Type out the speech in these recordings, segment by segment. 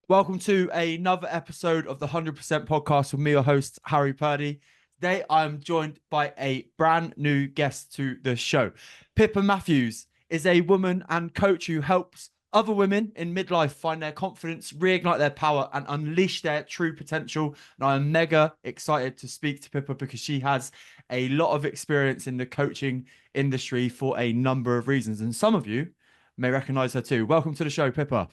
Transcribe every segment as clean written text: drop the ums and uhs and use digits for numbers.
Welcome to another episode of the 100% podcast with me, your host, Harry Purdy. Today, I'm joined by a brand new guest to the show. Pippa Matthews is a woman and coach who helps other women in midlife find their confidence, reignite their power, and unleash their true potential. And I'm mega excited to speak to Pippa because she has a lot of experience in the coaching industry for a number of reasons. And some of you may recognize her too. Welcome to the show, Pippa.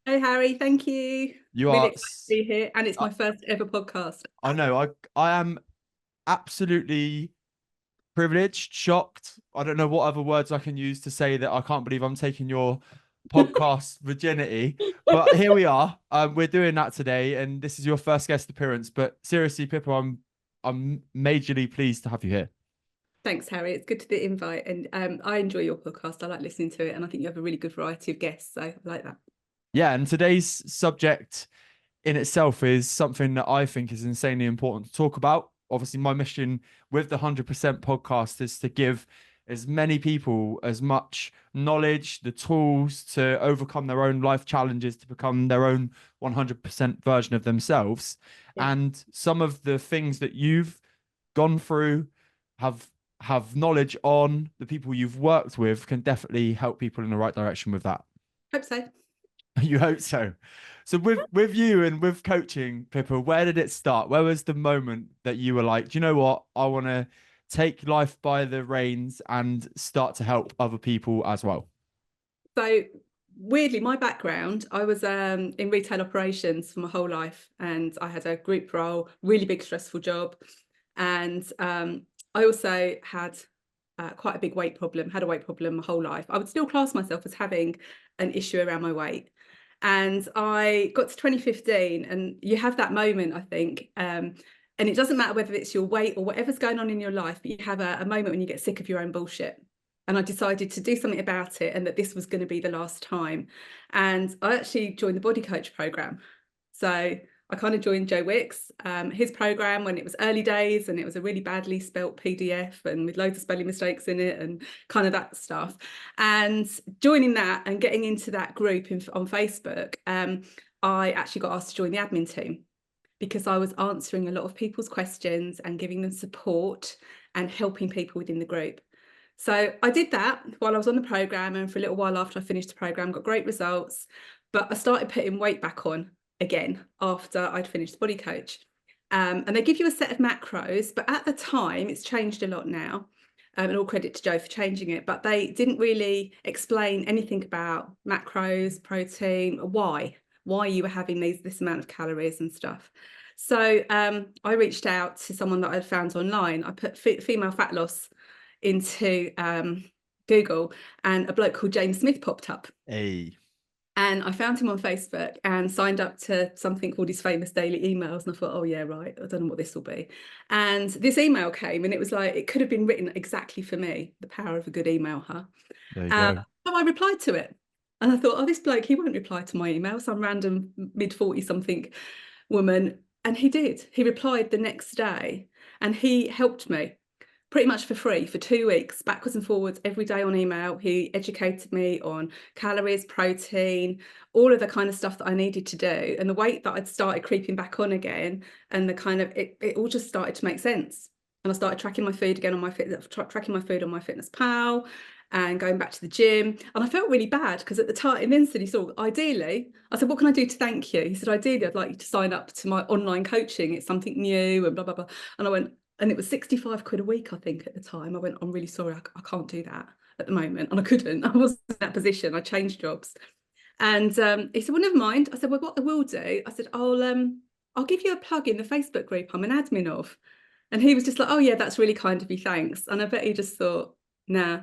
Hey Harry, thank you. You Really are, excited to be here, and it's my first ever podcast. I know, I am absolutely privileged, shocked. I don't know what other words I can use to say that I can't believe I'm taking your podcast virginity. But here we are. We're doing that today, and this is your first guest appearance. But seriously, Pippa, I'm majorly pleased to have you here. Thanks, Harry. It's good to the invite, and I enjoy your podcast. I like listening to it, and I think you have a really good variety of guests, so I like that. Yeah, and today's subject in itself is something that I think is insanely important to talk about. Obviously, my mission with the 100% podcast is to give as many people as much knowledge, the tools to overcome their own life challenges, to become their own 100% version of themselves. Yeah. And some of the things that you've gone through, have knowledge on, the people you've worked with can definitely help people in the right direction with that. Hope so. You hope so. So with you and with coaching, Pippa, where did it start? Where was the moment that you were like, do you know what? I want to take life by the reins and start to help other people as well. So weirdly, my background, I was in retail operations for my whole life, and I had a group role, really big stressful job, and I also had quite a big weight problem, had a weight problem my whole life. I would still class myself as having an issue around my weight. And I got to 2015, and you have that moment, I think, and it doesn't matter whether it's your weight or whatever's going on in your life, but you have a moment when you get sick of your own bullshit. And I decided to do something about it, and that this was going to be the last time. And I actually joined the body coach program. So I kind of joined Joe Wicks, his program, when it was early days, and it was a really badly spelt PDF and with loads of spelling mistakes in it and kind of that stuff. And joining that and getting into that group on Facebook, I actually got asked to join the admin team because I was answering a lot of people's questions and giving them support and helping people within the group. So I did that while I was on the program, and for a little while after I finished the program, got great results. But I started putting weight back on again after I'd finished the body coach. And they give you a set of macros, but at the time, it's changed a lot now. And all credit to Joe for changing it, but they didn't really explain anything about macros, protein, why you were having this amount of calories and stuff. So I reached out to someone that I'd found online. I put female fat loss into Google, and a bloke called James Smith popped up. Hey. And I found him on Facebook and signed up to something called his famous daily emails. And I thought, oh yeah, right, I don't know what this will be. And this email came, and it was like, it could have been written exactly for me. The power of a good email, huh? There you go. So I replied to it. And I thought, oh, this bloke, he won't reply to my email, some random mid-40 something woman. And he did. He replied the next day, and he helped me pretty much for free for 2 weeks, backwards and forwards, every day on email. He educated me on calories, protein, all of the kind of stuff that I needed to do. And the weight that I'd started creeping back on again, and the kind of, it all just started to make sense. And I started tracking my food again on tracking my food on MyFitnessPal, and going back to the gym. And I felt really bad because at the time, in instant, he said, ideally, I said, what can I do to thank you? He said, ideally, I'd like you to sign up to my online coaching. It's something new and blah, blah, blah. And I went, and it was 65 quid a week, I think, at the time. I went, I'm really sorry, I can't do that at the moment. And I couldn't. I wasn't in that position. I changed jobs. And he said, well, never mind. I said, well, what I will do, I said, I'll give you a plug in the Facebook group I'm an admin of. And he was just like, oh, yeah, that's really kind of you, thanks. And I bet he just thought, nah,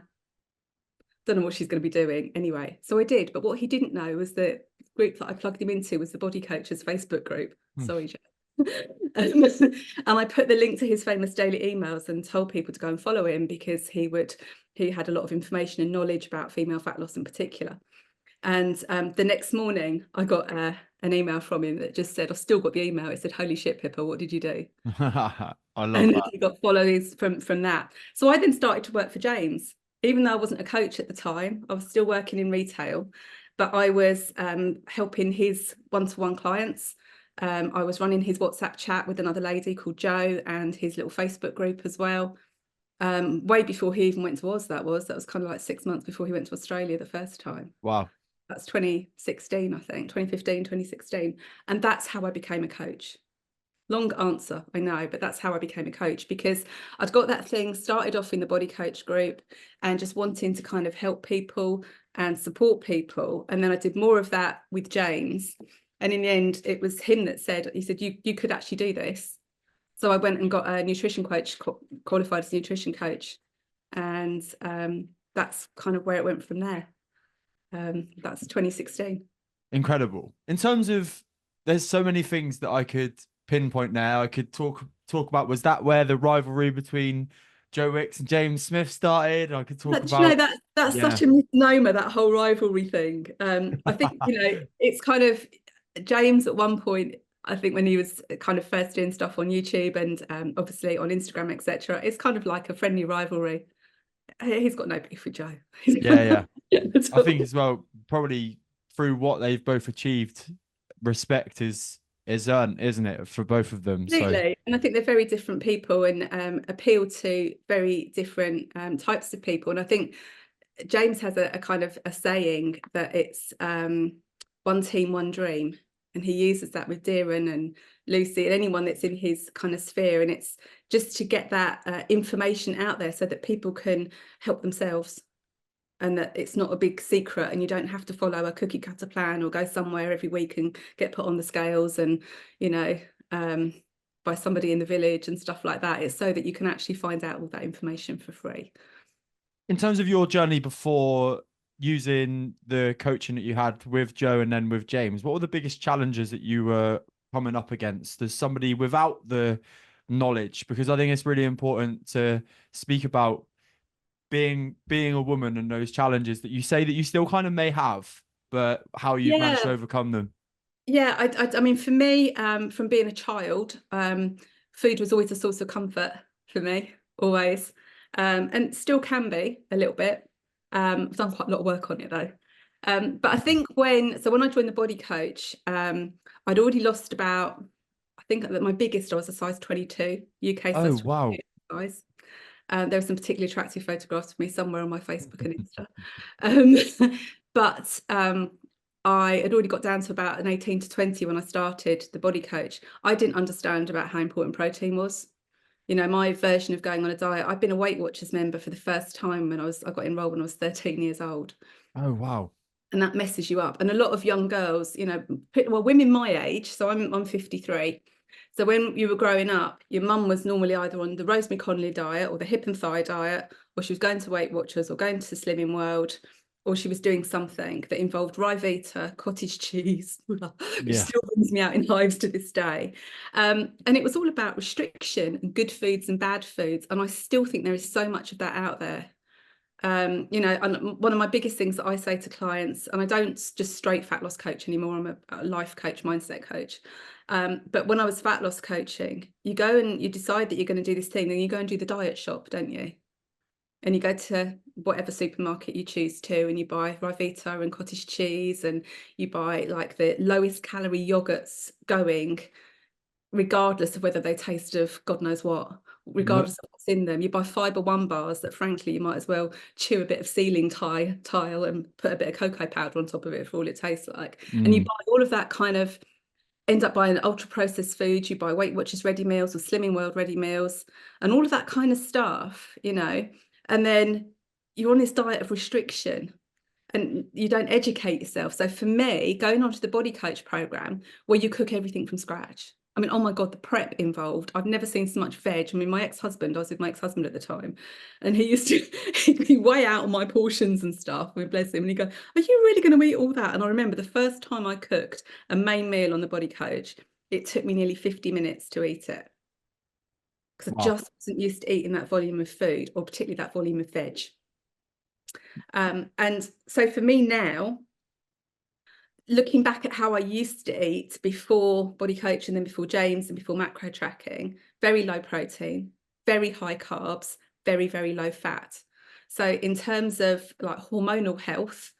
don't know what she's going to be doing anyway. So I did. But what he didn't know was the group that I plugged him into was the Body Coaches Facebook group. Sorry, Joe. And I put the link to his famous daily emails and told people to go and follow him because he had a lot of information and knowledge about female fat loss in particular. And the next morning I got an email from him that just said, I've still got the email. It said, holy shit, Pippa, what did you do? I love and that. He got followers from that. So I then started to work for James. Even though I wasn't a coach at the time, I was still working in retail. but I was helping his one-to-one clients. I was running his WhatsApp chat with another lady called Jo, and his little Facebook group as well. Way before he even went to Oz, that was kind of like 6 months before he went to Australia the first time. Wow. That's 2016, I think, 2015, 2016. And that's how I became a coach. Long answer, I know, but that's how I became a coach, because I'd got that thing, started off in the body coach group and just wanting to kind of help people and support people. And then I did more of that with James. And in the end, it was him that said, he said, you could actually do this. So I went and got a nutrition coach, qualified as a nutrition coach. And that's kind of where it went from there. That's 2016. Incredible. In terms of, there's so many things that I could pinpoint now. I could talk about, was that where the rivalry between Joe Wicks and James Smith started? I could talk But, about, you know, that's such a misnomer, that whole rivalry thing. I think, you know, it's kind of, James at one point, I think when he was kind of first doing stuff on YouTube and obviously on Instagram, etc., it's kind of like a friendly rivalry. He's got no beef with Joe. yeah. I think as well, probably through what they've both achieved, respect is earned, isn't it, for both of them? Absolutely. And I think they're very different people and appeal to very different types of people. And I think James has a kind of a saying that it's one team, one dream. And he uses that with Darren and Lucy and anyone that's in his kind of sphere. And it's just to get that information out there so that people can help themselves, and that it's not a big secret and you don't have to follow a cookie cutter plan or go somewhere every week and get put on the scales and, you know, by somebody in the village and stuff like that. It's so that you can actually find out all that information for free. In terms of your journey before using the coaching that you had with Joe and then with James, what were the biggest challenges that you were coming up against as somebody without the knowledge? Because I think it's really important to speak about being a woman and those challenges that you say that you still kind of may have, but how you've managed to overcome them. Yeah, I mean, for me, from being a child, food was always a source of comfort for me, always, and still can be a little bit. I've done quite a lot of work on it though. But I think when I joined the body coach, I'd already lost about, I think that my biggest, I was a size 22, UK size 22 wow. size. There were some particularly attractive photographs of me somewhere on my Facebook and Insta. But I had already got down to about an 18 to 20 when I started the body coach. I didn't understand about how important protein was. You know, my version of going on a diet, I've been a Weight Watchers member for the first time when I got enrolled when I was 13 years old. Oh, wow. And that messes you up. And a lot of young girls, you know, well, women my age, so I'm 53. So when you were growing up, your mum was normally either on the Rosemary Conley diet or the hip and thigh diet, or she was going to Weight Watchers or going to Slimming World, or she was doing something that involved Ryvita, cottage cheese, which still brings me out in hives to this day. And it was all about restriction and good foods and bad foods. And I still think there is so much of that out there. You know, and one of my biggest things that I say to clients, and I don't just straight fat loss coach anymore, I'm a life coach, mindset coach. But when I was fat loss coaching, you go and you decide that you're going to do this thing, then you go and do the diet shop, don't you? And you go to whatever supermarket you choose to, and you buy Ryvita and cottage cheese, and you buy like the lowest calorie yogurts going, regardless of whether they taste of God knows what, regardless of what's in them. You buy Fibre One bars that, frankly, you might as well chew a bit of ceiling tile and put a bit of cocoa powder on top of it for all it tastes like. And you buy all of that kind of, end up buying ultra processed food. You buy Weight Watchers ready meals or Slimming World ready meals and all of that kind of stuff, you know. And then you're on this diet of restriction and you don't educate yourself. So for me, going on to the body coach program where you cook everything from scratch. I mean, oh my God, the prep involved. I've never seen so much veg. I mean, my ex-husband, I was with my ex-husband at the time, and he used to he'd weigh out on my portions and stuff. I mean, bless him. And he'd go, are you really going to eat all that? And I remember the first time I cooked a main meal on the body coach, it took me nearly 50 minutes to eat it. Because I just wasn't used to eating that volume of food, or particularly that volume of veg. And so for me now, looking back at how I used to eat before body coach and then before James and before macro tracking, very low protein, very high carbs, very, very low fat. So in terms of like hormonal health,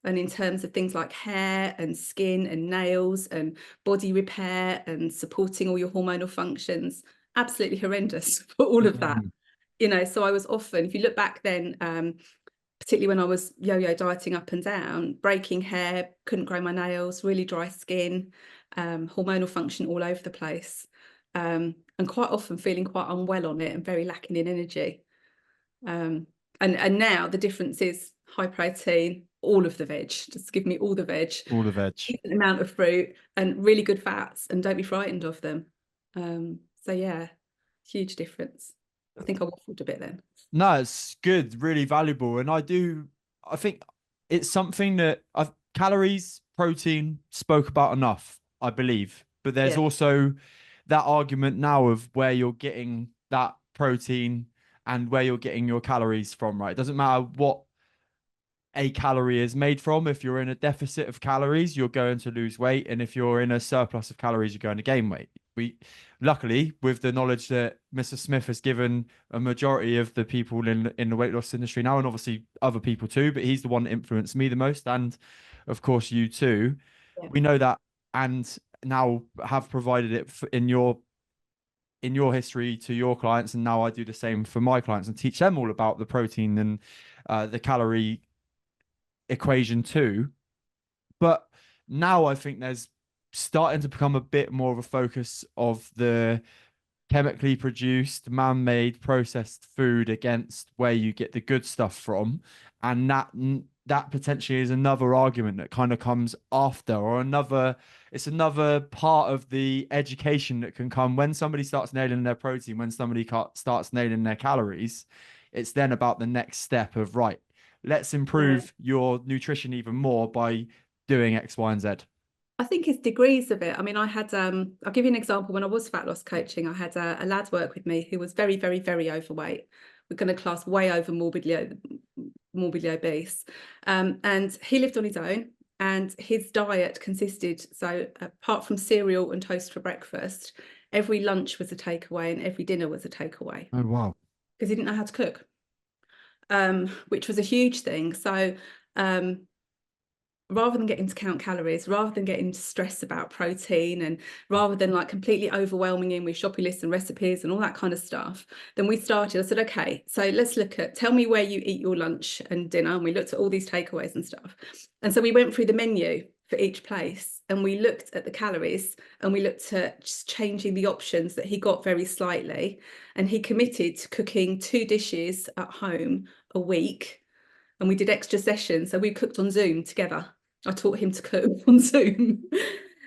And in terms of things like hair and skin and nails and body repair and supporting all your hormonal functions, absolutely horrendous for all of that. You know, so I was often, if you look back then, particularly when I was yo-yo dieting up and down, breaking hair, couldn't grow my nails, really dry skin, hormonal function all over the place, and quite often feeling quite unwell on it and very lacking in energy. And now the difference is high protein, all of the veg, just give me all the veg, decent amount of fruit and really good fats, and don't be frightened of them. So yeah, huge difference. I think I waffled a bit then. No, it's good, really valuable. And I think it's something that calories, protein spoke about enough, I believe. But there's also that argument now of where you're getting that protein and where you're getting your calories from, right? It doesn't matter what a calorie is made from. If you're in a deficit of calories, you're going to lose weight. And if you're in a surplus of calories, you're going to gain weight. Luckily, with the knowledge that Mr. Smith has given a majority of the people in the weight loss industry now, and obviously other people too, but he's the one that influenced me the most. And of course, you too. Yeah. We know that, and now have provided it in your history to your clients. And now I do the same for my clients and teach them all about the protein and the calorie equation too. But now I think there's starting to become a bit more of a focus of the chemically produced, man-made, processed food against where you get the good stuff from. And that potentially is another argument that kind of comes after, or it's another part of the education that can come when somebody starts nailing their protein, when somebody starts nailing their calories. It's then about the next step of, right, let's improve your nutrition even more by doing X, Y, and Z. I think it's degrees of it. I mean, I had, I'll give you an example. When I was fat loss coaching, I had a lad work with me who was very, very, very overweight. We're going to class way over morbidly obese. And he lived on his own, and his diet consisted, so apart from cereal and toast for breakfast, every lunch was a takeaway and every dinner was a takeaway. Oh, wow. Because he didn't know how to cook, which was a huge thing. So rather than getting to count calories, rather than getting to stress about protein, and rather than like completely overwhelming him with shopping lists and recipes and all that kind of stuff, then I said, okay, so let's look at, tell me where you eat your lunch and dinner. And we looked at all these takeaways and stuff. And so we went through the menu for each place, and we looked at the calories, and we looked at just changing the options that he got very slightly. And he committed to cooking 2 dishes at home a week. And we did extra sessions. So we cooked on Zoom together. I taught him to cook on Zoom.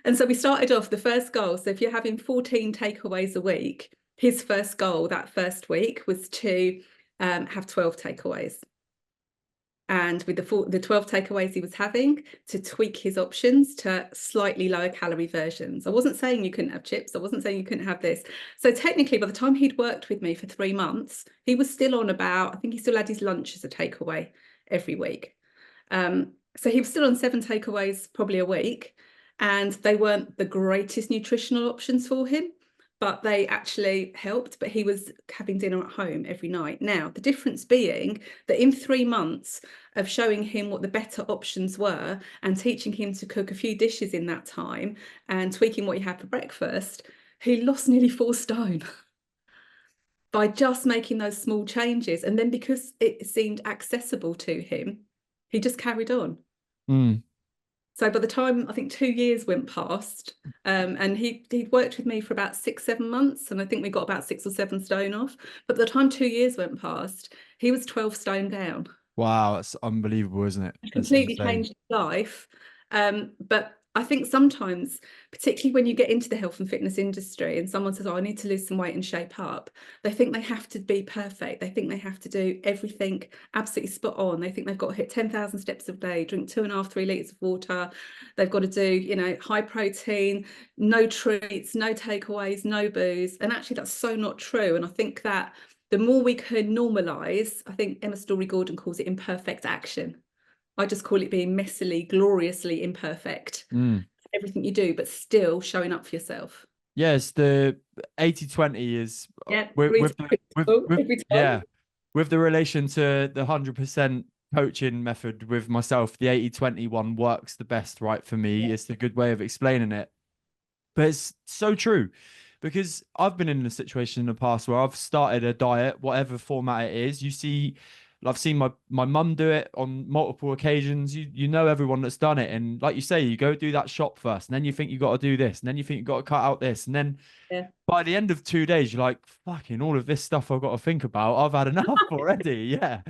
And so we started off the first goal. So if you're having 14 takeaways a week, his first goal that first week was to have 12 takeaways. And with the 12 takeaways he was having, to tweak his options to slightly lower calorie versions. I wasn't saying you couldn't have chips. I wasn't saying you couldn't have this. So technically, by the time he'd worked with me for 3 months, he was still on about, I think he still had his lunch as a takeaway every week. So he was still on 7 takeaways probably a week, and they weren't the greatest nutritional options for him, but they actually helped. But he was having dinner at home every night. Now, the difference being that in 3 months of showing him what the better options were and teaching him to cook a few dishes in that time and tweaking what he had for breakfast, he lost nearly 4 stone. By just making those small changes. And then because it seemed accessible to him, he just carried on. So by the time, I think 2 years went past, and he worked with me for about 6-7 months, and I think we got about 6 or 7 stone off. But by the time 2 years went past, he was 12 stone down. Wow, that's unbelievable, isn't it? It completely changed his life. But I think sometimes, particularly when you get into the health and fitness industry and someone says, oh, I need to lose some weight and shape up, they think they have to be perfect. They think they have to do everything absolutely spot on. They think they've got to hit 10,000 steps a day, drink 2.5-3 litres of water. They've got to do, high protein, no treats, no takeaways, no booze. And actually that's so not true. And I think that the more we can normalise, I think Emma Story-Gordon calls it imperfect action. I just call it being messily, gloriously imperfect. Everything you do, but still showing up for yourself. Yes, the 80-20 is with the relation to the 100% coaching method with myself, the 80-20 one works the best, right? For me, Yeah. it's a good way of explaining it. But it's so true because I've been in a situation in the past where I've started a diet, whatever format it is. You see, I've seen my mum do it on multiple occasions. You know everyone that's done it, and like you say, you go do that shop first, and then you think you got to do this, and then you think you got to cut out this, and then Yeah. by the end of 2 days, you're like, fucking all of this stuff I've got to think about. I've had enough already. Yeah.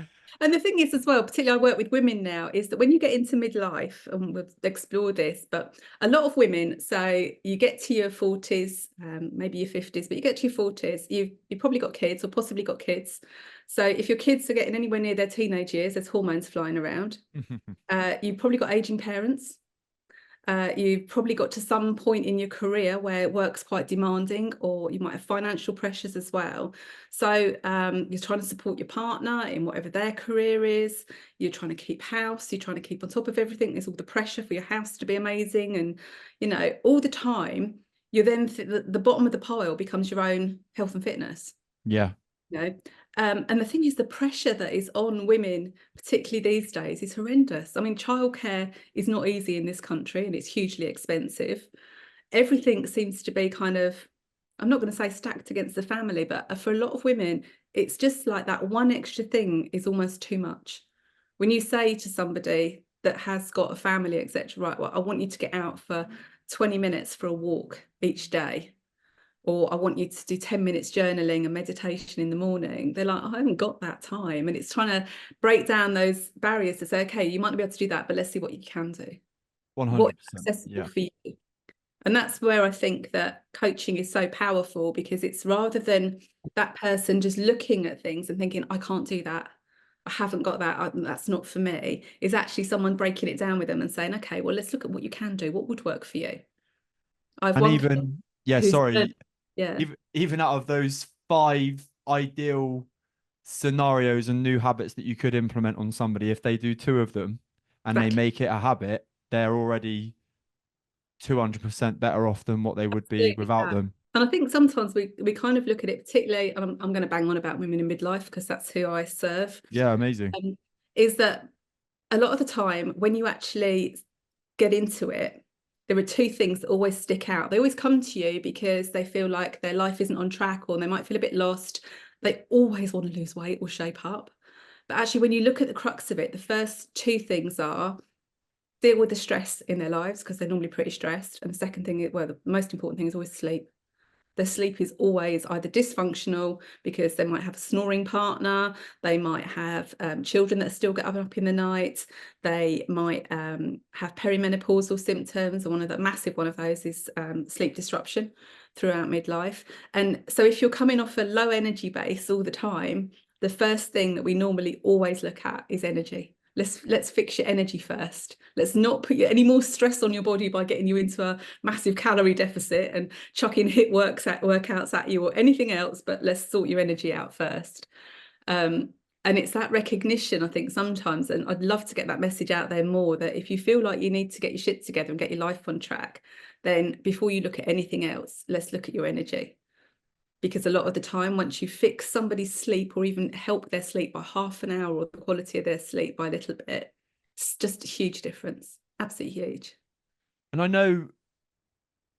And the thing is as well, particularly I work with women now, is that when you get into midlife, and we'll explore this, but a lot of women, so you get to your 40s, maybe your 50s, but you get to your 40s, you've probably got kids or possibly got kids. So if your kids are getting anywhere near their teenage years, there's hormones flying around. You've probably got aging parents. You've probably got to some point in your career where work's quite demanding, or you might have financial pressures as well. So you're trying to support your partner in whatever their career is. You're trying to keep house. You're trying to keep on top of everything. There's all the pressure for your house to be amazing, and all the time. You're then the bottom of the pile becomes your own health and fitness. Yeah. And the thing is, the pressure that is on women, particularly these days, is horrendous. I mean, childcare is not easy in this country, and it's hugely expensive. Everything seems to be kind of, I'm not going to say stacked against the family, but for a lot of women, it's just like that one extra thing is almost too much. When you say to somebody that has got a family, etc., right, well, I want you to get out for 20 minutes for a walk each day, or I want you to do 10 minutes journaling and meditation in the morning, they're like, I haven't got that time. And it's trying to break down those barriers to say, okay, you might not be able to do that, but let's see what you can do. 100%. What's accessible Yeah. for you. And that's where I think that coaching is so powerful, because it's rather than that person just looking at things and thinking, I can't do that, I haven't got that, that's not for me, is actually someone breaking it down with them and saying, okay, well, let's look at what you can do. What would work for you? I've And one client even, yeah, who's sorry, yeah. even out of those 5 ideal scenarios and new habits that you could implement on somebody, if they do 2 of them and they Exactly. make it a habit, they're already 200% better off than what they would be Absolutely. without Yeah. them. And I think sometimes we kind of look at it, particularly, and I'm going to bang on about women in midlife because that's who I serve, Yeah, amazing. is that a lot of the time when you actually get into it, there are two things that always stick out. They always come to you because they feel like their life isn't on track, or they might feel a bit lost. They always want to lose weight or shape up. But actually, when you look at the crux of it, the first two things are deal with the stress in their lives, because they're normally pretty stressed. And the second thing, well, the most important thing is always sleep. Their sleep is always either dysfunctional because they might have a snoring partner, they might have children that still get up in the night, they might have perimenopausal symptoms, and massive one of those is sleep disruption throughout midlife. And so if you're coming off a low energy base all the time, the first thing that we normally always look at is energy. Let's fix your energy first. Let's not put any more stress on your body by getting you into a massive calorie deficit and chucking HIIT workouts at you or anything else, but let's sort your energy out first. And it's that recognition, I think, sometimes, and I'd love to get that message out there more, that if you feel like you need to get your shit together and get your life on track, then before you look at anything else, let's look at your energy. Because a lot of the time, once you fix somebody's sleep or even help their sleep by half an hour, or the quality of their sleep by a little bit, it's just a huge difference. Absolutely huge. And I know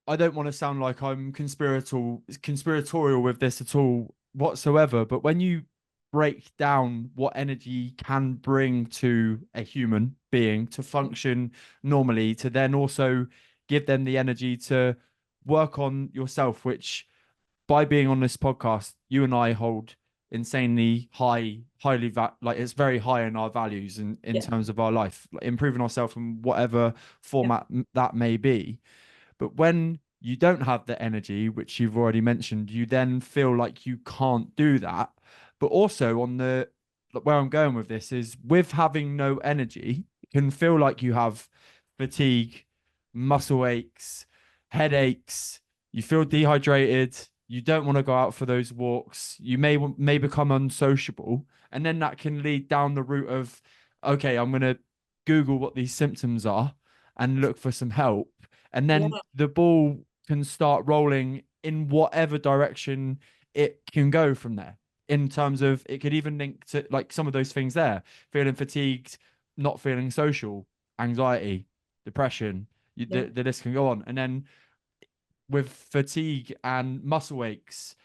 I don't want to sound like I'm conspiratorial with this at all whatsoever, but when you break down what energy can bring to a human being to function normally, to then also give them the energy to work on yourself, which by being on this podcast, you and I hold insanely like it's very high in our values in Yeah. terms of our life, like improving ourselves in whatever Yeah. format that may be. But when you don't have the energy, which you've already mentioned, you then feel like you can't do that. But also on the where I'm going with this is with having no energy, it can feel like you have fatigue, muscle aches, headaches, you feel dehydrated, you don't want to go out for those walks, you may become unsociable, and then that can lead down the route of, okay, I'm going to Google what these symptoms are and look for some help, and Yeah. then the ball can start rolling in whatever direction it can go from there. in terms of it could even link to like some of those things there, feeling fatigued, not feeling social, anxiety, depression. Yeah. The list can go on. And then with fatigue and muscle aches,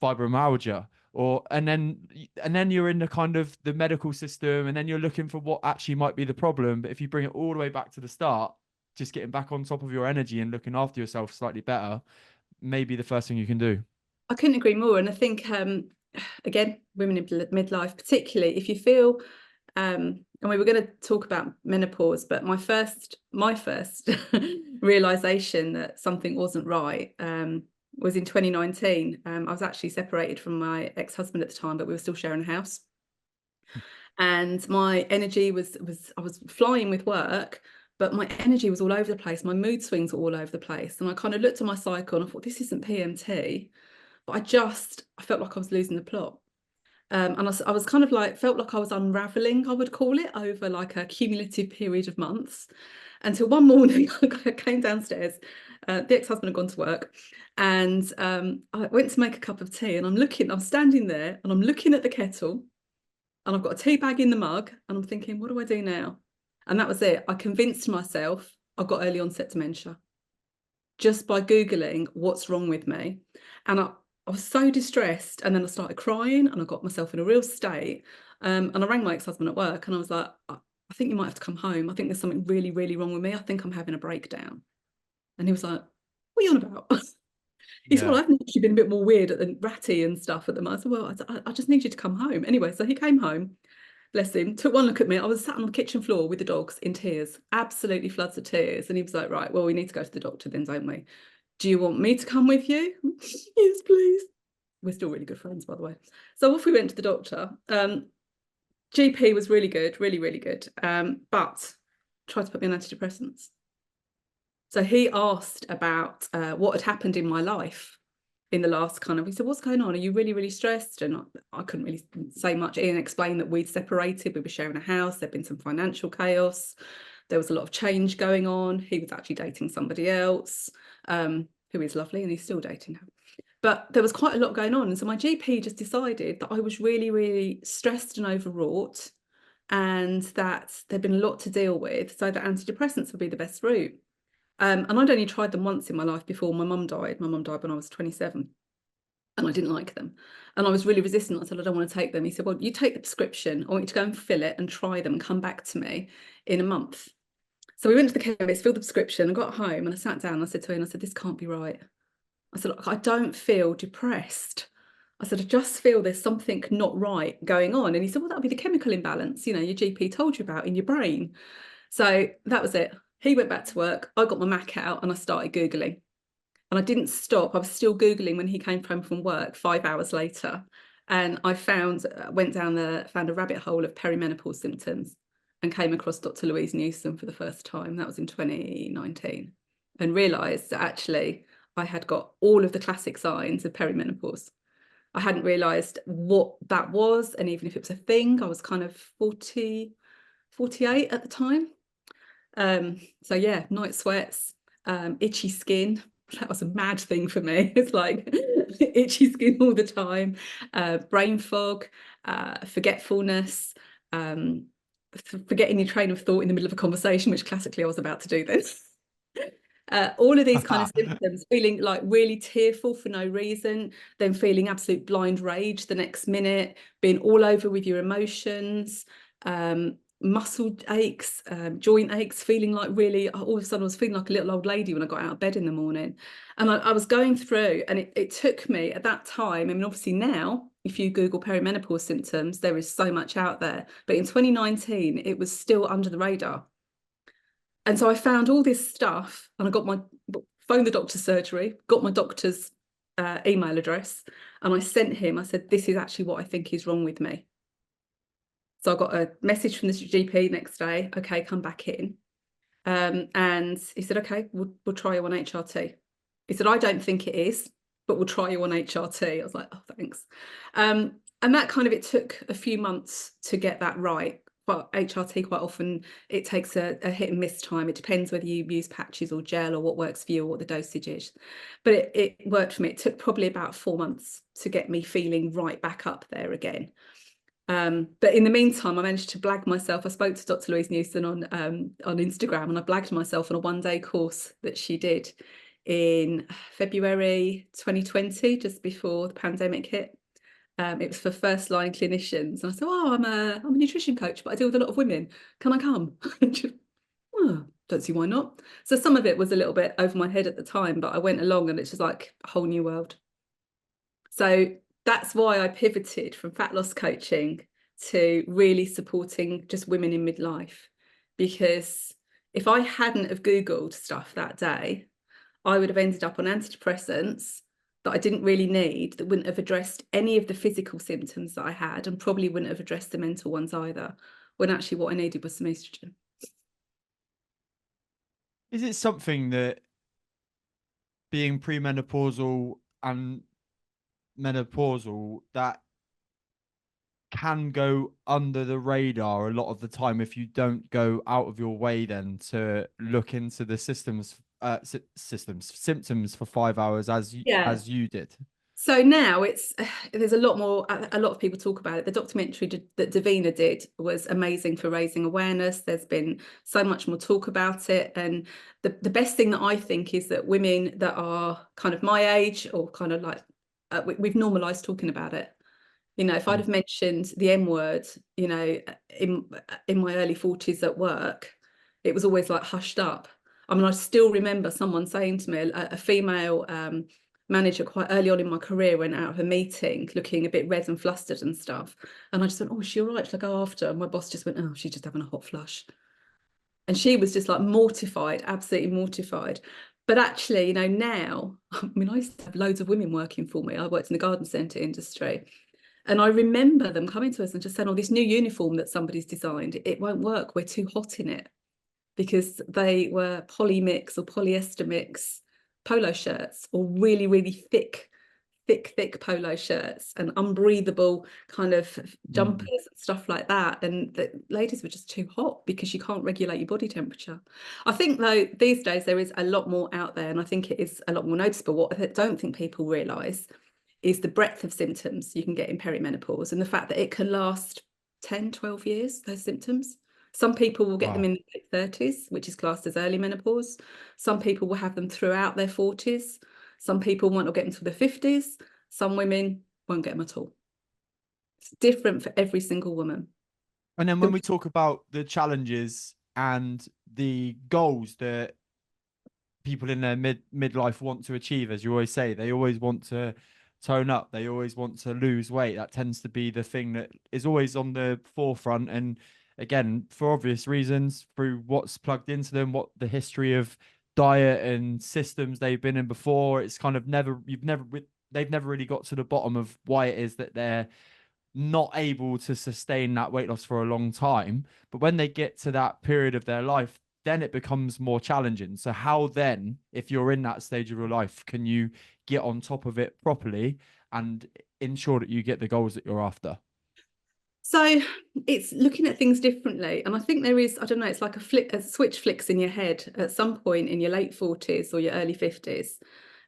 fibromyalgia, or and then you're in the kind of the medical system, and then you're looking for what actually might be the problem. But if you bring it all the way back to the start, just getting back on top of your energy and looking after yourself slightly better, maybe the first thing you can do. I couldn't agree more. And I think, again, women in midlife, particularly if you feel, and we were going to talk about menopause, but my first realization that something wasn't right was in 2019. I was actually separated from my ex-husband at the time, but we were still sharing a house. And my energy was I was flying with work, but my energy was all over the place. My mood swings were all over the place. And I kind of looked at my cycle and I thought, this isn't PMT. But I felt like I was losing the plot. And I was kind of like, felt like I was unraveling, I would call it, over like a cumulative period of months. Until one morning, I came downstairs, the ex-husband had gone to work, and I went to make a cup of tea, and I'm standing there, and I'm looking at the kettle, and I've got a tea bag in the mug, and I'm thinking, what do I do now? And that was it. I convinced myself I've got early onset dementia just by Googling what's wrong with me. And I was so distressed, and then I started crying, and I got myself in a real state. And I rang my ex-husband at work, and I was like, I think you might have to come home. I think there's something really, really wrong with me. I think I'm having a breakdown. And he was like, what are you on about? He said, well, I've actually been a bit more weird and ratty and stuff at the moment. I said, well, I just need you to come home. Anyway, so he came home, bless him, took one look at me. I was sat on the kitchen floor with the dogs in tears, absolutely floods of tears. And he was like, right, well, we need to go to the doctor then, don't we? Do you want me to come with you? Yes, please. We're still really good friends, by the way. So off we went to the doctor. GP was really good, really, really good. But tried to put me on antidepressants. So he asked about what had happened in my life in the last he said, what's going on? Are you really, really stressed? And I couldn't really say much. Ian explained that we'd separated, we were sharing a house, there'd been some financial chaos, there was a lot of change going on. He was actually dating somebody else, who is lovely, and he's still dating her. But there was quite a lot going on. And so my GP just decided that I was really, really stressed and overwrought, and that there'd been a lot to deal with, so that antidepressants would be the best route. And I'd only tried them once in my life before my mum died. My mum died when I was 27, and I didn't like them. And I was really resistant. I said, I don't want to take them. He said, well, you take the prescription. I want you to go and fill it and try them and come back to me in a month. So we went to the chemist, filled the prescription, and got home, and I sat down and I said to him, I said, this can't be right. I said, look, I don't feel depressed. I said, I just feel there's something not right going on. And he said, well, that'll be the chemical imbalance, your GP told you about in your brain. So that was it. He went back to work. I got my Mac out and I started Googling. And I didn't stop. I was still Googling when he came home from work 5 hours later. And I found a rabbit hole of perimenopause symptoms and came across Dr. Louise Newsom for the first time. That was in 2019. And realised that actually I had got all of the classic signs of perimenopause. I hadn't realised what that was. And even if it was a thing, I was kind of 48 at the time. So yeah, night sweats, itchy skin. That was a mad thing for me. It's like itchy skin all the time, brain fog, forgetfulness, forgetting your train of thought in the middle of a conversation, which classically I was about to do this. All of these kind of symptoms, feeling like really tearful for no reason, then feeling absolute blind rage the next minute, being all over with your emotions, muscle aches, joint aches, feeling like really, all of a sudden I was feeling like a little old lady when I got out of bed in the morning. And I was going through, and it took me at that time, I mean, obviously now, if you Google perimenopause symptoms, there is so much out there. But in 2019, it was still under the radar. And so I found all this stuff, and I phoned the doctor's surgery, got my doctor's email address, and I sent him, I said, this is actually what I think is wrong with me. So I got a message from the GP next day, okay, come back in. And he said, okay, we'll try you on HRT. He said, I don't think it is, but we'll try you on HRT. I was like, oh, thanks. And that it took a few months to get that right. HRT quite often, it takes a hit and miss time. It depends whether you use patches or gel or what works for you or what the dosage is. But it worked for me. It took probably about 4 months to get me feeling right back up there again. But in the meantime, I managed to blag myself. I spoke to Dr. Louise Newson on Instagram, and I blagged myself on a 1-day course that she did in February 2020, just before the pandemic hit. It was for first line clinicians, and I said, "Oh, I'm a nutrition coach, but I deal with a lot of women. Can I come?" Well, don't see why not. So some of it was a little bit over my head at the time, but I went along, and it's just like a whole new world. So that's why I pivoted from fat loss coaching to really supporting just women in midlife, because if I hadn't have Googled stuff that day, I would have ended up on antidepressants that I didn't really need, that wouldn't have addressed any of the physical symptoms that I had, and probably wouldn't have addressed the mental ones either, when actually what I needed was some estrogen. Is it something that being premenopausal and menopausal that can go under the radar a lot of the time if you don't go out of your way then to look into the symptoms for 5 hours as you did? So now there's a lot more, a lot of people talk about it. The documentary that Davina did was amazing for raising awareness. There's been so much more talk about it. And the best thing that I think is that women that are kind of my age, or kind of like, we've normalized talking about it. You know, if I'd have mentioned the M word, you know, in my early 40s at work, it was always like hushed up. I mean, I still remember someone saying to me, a female manager quite early on in my career, went out of a meeting looking a bit red and flustered and stuff. And I just went, "Oh, is she all right? Should I go after?" And my boss just went, "Oh, she's just having a hot flush." And she was just like mortified, absolutely mortified. But actually, you know, now, I mean, I used to have loads of women working for me. I worked in the garden centre industry. And I remember them coming to us and just saying, "Oh, this new uniform that somebody's designed, it won't work. We're too hot in it." Because they were poly mix or polyester mix polo shirts, or really, really thick polo shirts, and unbreathable kind of jumpers and stuff like that. And the ladies were just too hot because you can't regulate your body temperature. I think, though, these days there is a lot more out there, and I think it is a lot more noticeable. What I don't think people realise is the breadth of symptoms you can get in perimenopause, and the fact that it can last 10, 12 years, those symptoms. Some people will get them in their 30s, which is classed as early menopause. Some people will have them throughout their 40s. Some people might not get them until their 50s. Some women won't get them at all. It's different for every single woman. And then when we talk about the challenges and the goals that people in their midlife want to achieve, as you always say, they always want to tone up, they always want to lose weight. That tends to be the thing that is always on the forefront. And again, for obvious reasons, through what's plugged into them, what the history of diet and systems they've been in before, it's kind of they've never really got to the bottom of why it is that they're not able to sustain that weight loss for a long time. But when they get to that period of their life, then it becomes more challenging. So how then, if you're in that stage of your life, can you get on top of it properly and ensure that you get the goals that you're after? So it's looking at things differently. And I think there is, I don't know, it's like a switch flicks in your head at some point in your late 40s or your early 50s.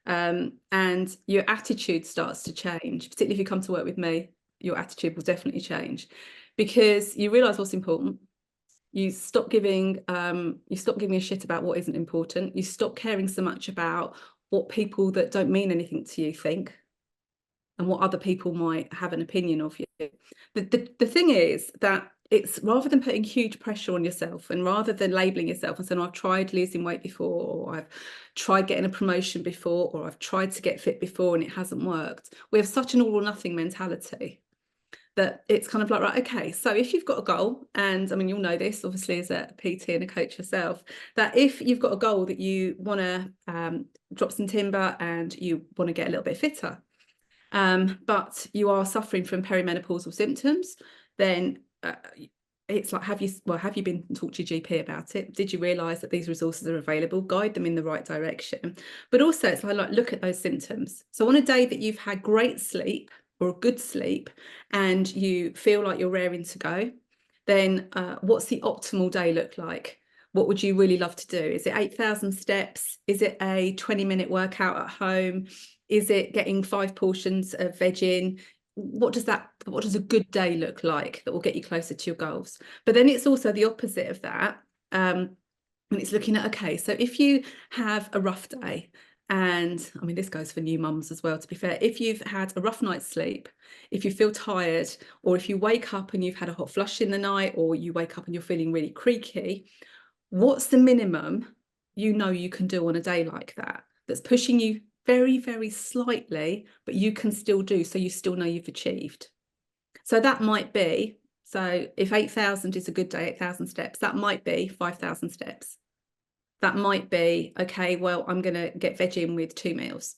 And your attitude starts to change, particularly if you come to work with me. Your attitude will definitely change, because you realize what's important. You stop giving a shit about what isn't important. You stop caring so much about what people that don't mean anything to you think, and what other people might have an opinion of you. The thing is that it's, rather than putting huge pressure on yourself, and rather than labeling yourself and saying, "I've tried losing weight before," or "I've tried getting a promotion before," or "I've tried to get fit before and it hasn't worked," we have such an all or nothing mentality that it's kind of like, right, okay, so if you've got a goal, and I mean, you'll know this obviously as a PT and a coach yourself, that if you've got a goal that you want to drop some timber and you want to get a little bit fitter, but you are suffering from perimenopausal symptoms, then it's like, have you been and talked to your GP about it? Did you realise that these resources are available? Guide them in the right direction. But also, it's like, look at those symptoms. So on a day that you've had great sleep or a good sleep and you feel like you're raring to go, then what's the optimal day look like? What would you really love to do? Is it 8,000 steps? Is it a 20-minute workout at home? Is it getting 5 portions of veg in? What does a good day look like that will get you closer to your goals? But then it's also the opposite of that. And it's looking at, okay, so if you have a rough day, and I mean, this goes for new mums as well, to be fair, if you've had a rough night's sleep, if you feel tired, or if you wake up and you've had a hot flush in the night, or you wake up and you're feeling really creaky, what's the minimum you can do on a day like that, that's pushing you very, very slightly, but you can still do, so you still know you've achieved. So that might be, so if 8,000 is a good day, 8,000 steps, that might be 5,000 steps. That might be, okay, well, I'm going to get veg in with 2 meals.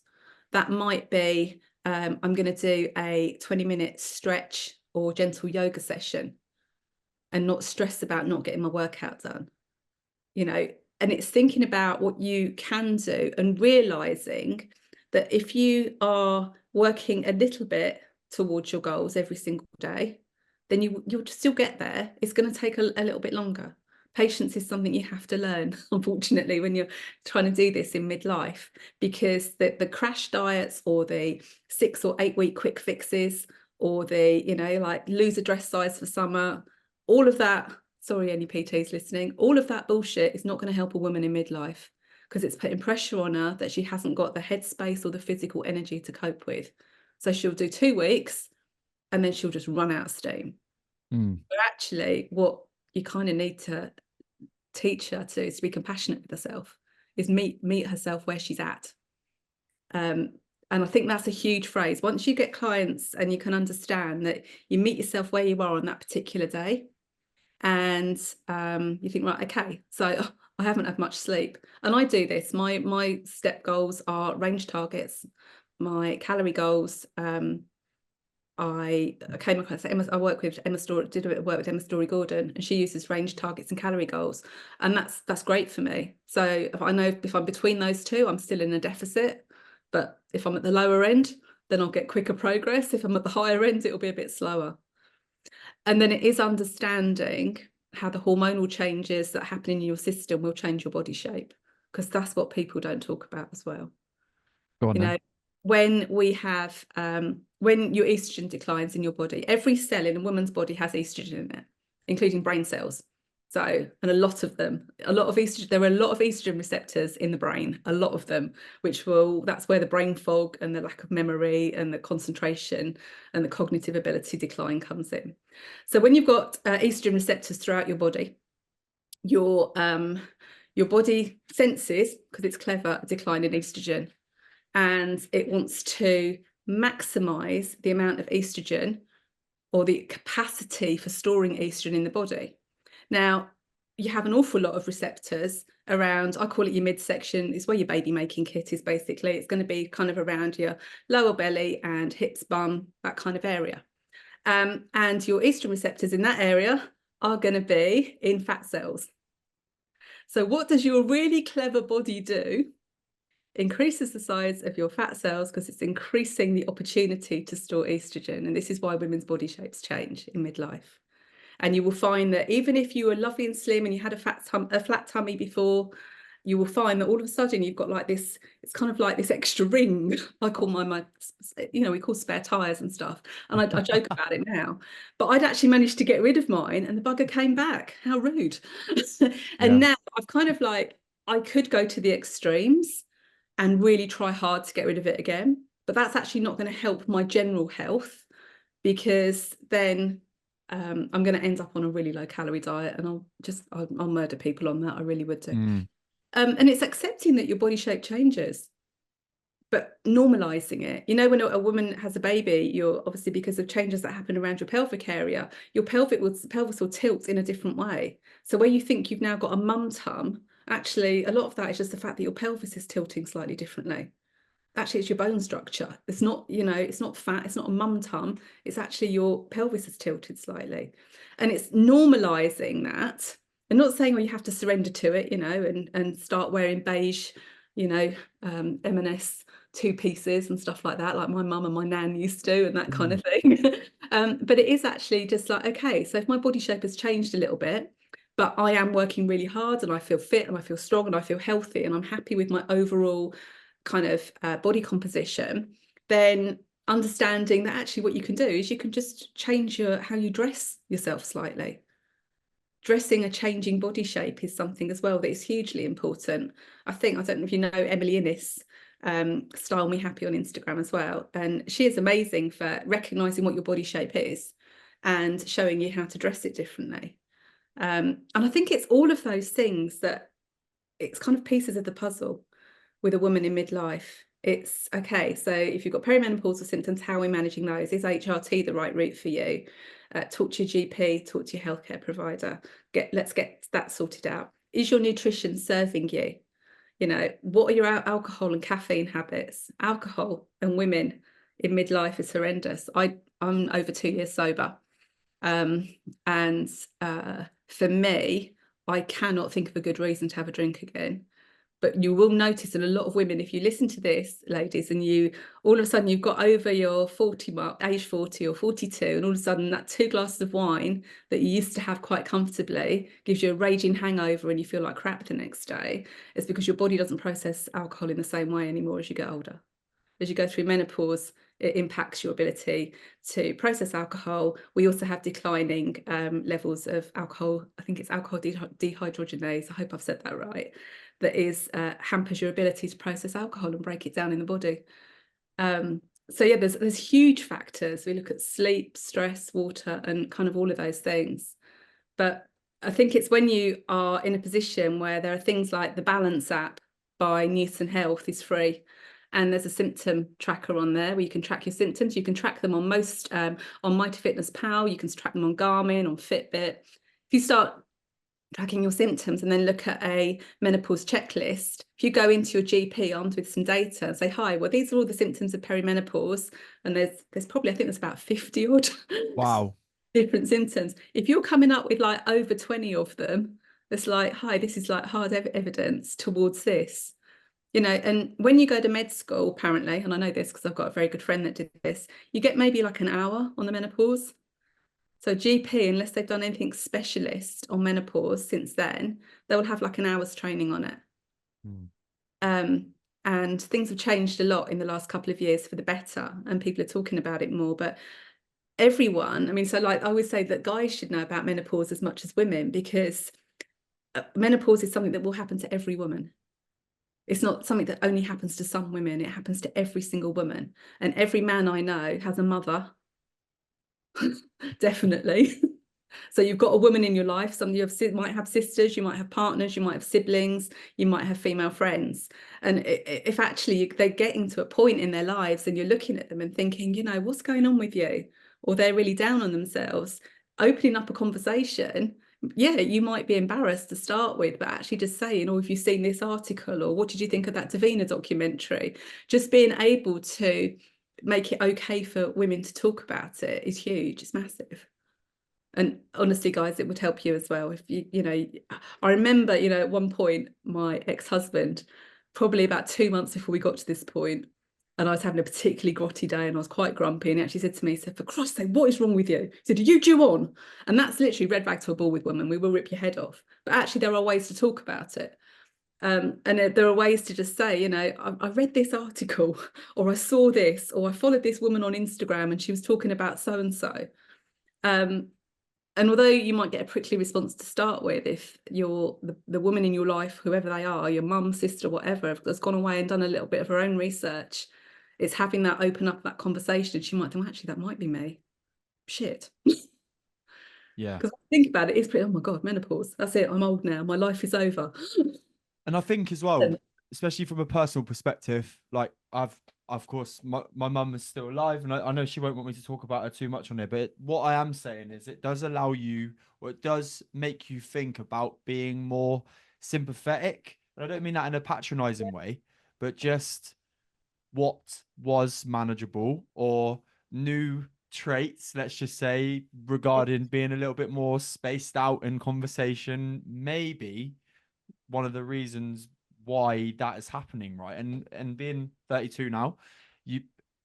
That might be, I'm going to do a 20-minute stretch or gentle yoga session and not stress about not getting my workout done. You know, and it's thinking about what you can do and realizing that if you are working a little bit towards your goals every single day, then you'll still get there. It's going to take a little bit longer. Patience is something you have to learn, unfortunately, when you're trying to do this in midlife, because the crash diets or the 6 or 8 week quick fixes or the, you know, like lose a dress size for summer, all of that, sorry, any PTs listening, all of that bullshit is not going to help a woman in midlife, because it's putting pressure on her that she hasn't got the headspace or the physical energy to cope with. So she'll do 2 weeks and then she'll just run out of steam. But actually, what you kind of need to teach her to is to be compassionate with herself, is meet herself where she's at. And I think that's a huge phrase. Once you get clients and you can understand that you meet yourself where you are on that particular day, and you think, right, okay, so I haven't had much sleep, and I do this. My step goals are range targets. My calorie goals, I came across Emma. I work with Emma Story, did a bit of work with Emma Story-Gordon, and she uses range targets and calorie goals, and that's great for me. So if I know if I'm between those two, I'm still in a deficit, but if I'm at the lower end, then I'll get quicker progress. If I'm at the higher end, it'll be a bit slower. And then it is understanding how the hormonal changes that happen in your system will change your body shape, because that's what people don't talk about as well. Go on, you know, when we have when your estrogen declines in your body, every cell in a woman's body has estrogen in it, including brain cells. So, and a lot of estrogen, there are a lot of estrogen receptors in the brain, a lot of them, that's where the brain fog and the lack of memory and the concentration and the cognitive ability decline comes in. So when you've got estrogen receptors throughout your body, your body senses, because it's clever, a decline in estrogen, and it wants to maximize the amount of estrogen or the capacity for storing estrogen in the body. Now, you have an awful lot of receptors around, I call it your midsection, it's where your baby making kit is basically. It's going to be kind of around your lower belly and hips, bum, that kind of area. And your estrogen receptors in that area are going to be in fat cells. So what does your really clever body do? Increases the size of your fat cells, because it's increasing the opportunity to store estrogen. And this is why women's body shapes change in midlife. And you will find that even if you were lovely and slim and you had a flat tummy before, you will find that all of a sudden you've got like this, it's kind of like this extra ring. I call my we call spare tires and stuff. And I joke about it now, but I'd actually managed to get rid of mine and the bugger came back. How rude. And now I've kind of like, I could go to the extremes and really try hard to get rid of it again. But that's actually not going to help my general health, because then I'm going to end up on a really low calorie diet, and I'll murder people on that. I really would do. And it's accepting that your body shape changes, but normalizing it. You know, when a woman has a baby, you're obviously, because of changes that happen around your pelvic area, your pelvis will tilt in a different way. So where you think you've now got a mum tum, actually a lot of that is just the fact that your pelvis is tilting slightly differently. Actually, it's your bone structure. It's not, it's not fat, it's not a mum tum, it's actually your pelvis is tilted slightly. And it's normalizing that. I'm not saying, well, you have to surrender to it, and start wearing beige, M&S two pieces and stuff like that, like my mum and my nan used to, and that kind of thing. But it is actually just like, okay, so if my body shape has changed a little bit, but I am working really hard and I feel fit and I feel strong and I feel healthy and I'm happy with my overall kind of body composition, then understanding that actually what you can do is you can just change how you dress yourself slightly. Dressing a changing body shape is something as well that is hugely important. I don't know if you know Emily Innes, Style Me Happy on Instagram as well. And she is amazing for recognizing what your body shape is and showing you how to dress it differently. And I think it's all of those things that it's kind of pieces of the puzzle with a woman in midlife. It's okay, so if you've got perimenopausal symptoms, how are we managing those? Is HRT the right route for you? Talk to your GP, talk to your healthcare provider. Let's get that sorted out. Is your nutrition serving you? You know, what are your alcohol and caffeine habits? Alcohol and women in midlife is horrendous. I'm over 2 years sober. And for me, I cannot think of a good reason to have a drink again. But you will notice that a lot of women, if you listen to this, ladies, and you all of a sudden you've got over your 40 mark, age 40 or 42, and all of a sudden that 2 glasses of wine that you used to have quite comfortably gives you a raging hangover and you feel like crap the next day, it's because your body doesn't process alcohol in the same way anymore as you get older. As you go through menopause, it impacts your ability to process alcohol. We also have declining levels of alcohol. I think it's alcohol dehydrogenase. I hope I've said that right. That is hampers your ability to process alcohol and break it down in the body. So yeah, there's huge factors. We look at sleep, stress, water, and kind of all of those things. But I think it's when you are in a position where there are things like the Balance app by Newton Health is free. And there's a symptom tracker on there where you can track your symptoms. You can track them on most, on MyFitnessPal, you can track them on Garmin, on Fitbit. If you start tracking your symptoms and then look at a menopause checklist, if you go into your GP armed with some data and say, hi, well, these are all the symptoms of perimenopause, and there's probably, I think there's about 50 odd Wow. different symptoms. If you're coming up with like over 20 of them, it's like, hi, this is like hard evidence towards this. You know, and when you go to med school, apparently, and I know this because I've got a very good friend that did this, you get maybe like an hour on the menopause. So GP, unless they've done anything specialist on menopause since then, they will have like an hour's training on it. And things have changed a lot in the last couple of years for the better, and people are talking about it more. But everyone, I mean, so like I always say that guys should know about menopause as much as women, because menopause is something that will happen to every woman. It's not something that only happens to some women. It happens to every single woman. And every man I know has a mother. Definitely. So you've got a woman in your life. Some of you might have sisters, you might have partners, you might have siblings, you might have female friends. And if actually they're getting to a point in their lives and you're looking at them and thinking, you know, what's going on with you? Or they're really down on themselves, opening up a conversation, yeah, you might be embarrassed to start with, but actually just saying, oh, have you seen this article? Or what did you think of that Davina documentary? Just being able to make it okay for women to talk about it is huge. It's massive. And honestly, guys, it would help you as well. If you know, I remember, you know, at one point, my ex-husband, probably about 2 months before we got to this point, and I was having a particularly grotty day and I was quite grumpy, and he actually said to me, he said, for Christ's sake, what is wrong with you? He said, are you due on? And that's literally red flag to a ball with women. We will rip your head off. But actually, there are ways to talk about it. And there are ways to just say, you know, I read this article, or I saw this, or I followed this woman on Instagram and she was talking about so-and-so. And although you might get a prickly response to start with, if you're the woman in your life, whoever they are, your mum, sister, whatever, has gone away and done a little bit of her own research, it's having that open up that conversation. She might think, well, actually, that might be me. Shit. Yeah. Because think about it, it's pretty, oh my God, menopause. That's it. I'm old now. My life is over. And I think as well, especially from a personal perspective, like of course, my mum is still alive, and I know she won't want me to talk about her too much on here, but what I am saying is it does allow you, or it does make you think about being more sympathetic. And I don't mean that in a patronizing way, but just what was manageable or new traits, let's just say, regarding being a little bit more spaced out in conversation, maybe one of the reasons why that is happening, right? And being 32 now,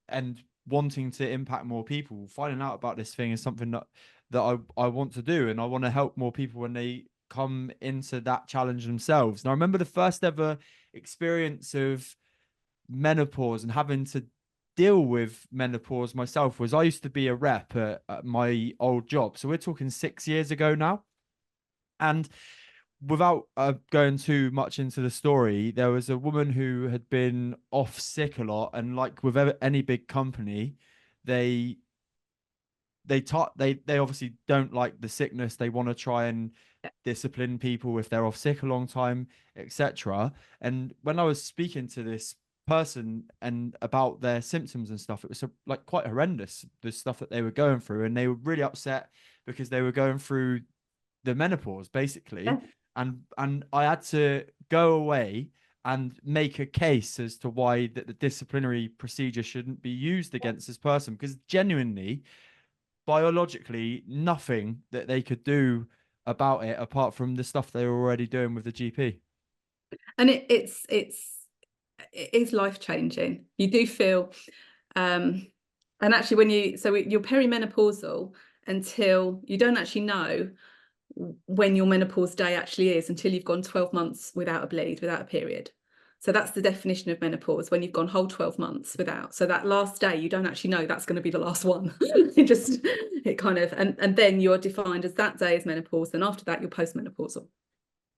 and wanting to impact more people, finding out about this thing is something that I want to do, and I want to help more people when they come into that challenge themselves. And I remember the first ever experience of menopause and having to deal with menopause myself was I used to be a rep at my old job. So we're talking 6 years ago now. And without going too much into the story, there was a woman who had been off sick a lot. And like with any big company, they they obviously don't like the sickness. They want to try and discipline people if they're off sick a long time, etc. And when I was speaking to this person and about their symptoms and stuff, it was like quite horrendous, the stuff that they were going through, and they were really upset because they were going through the menopause basically. And I had to go away and make a case as to why that the disciplinary procedure shouldn't be used against this person, because genuinely, biologically, nothing that they could do about it apart from the stuff they were already doing with the GP. And it is life changing. You do feel, and actually you're perimenopausal until you don't actually know when your menopause day actually is until you've gone 12 months without a bleed, without a period. So that's the definition of menopause, when you've gone whole 12 months without. So that last day, you don't actually know that's going to be the last one. it kind of, and then you're defined as that day as menopause. And after that, you're postmenopausal.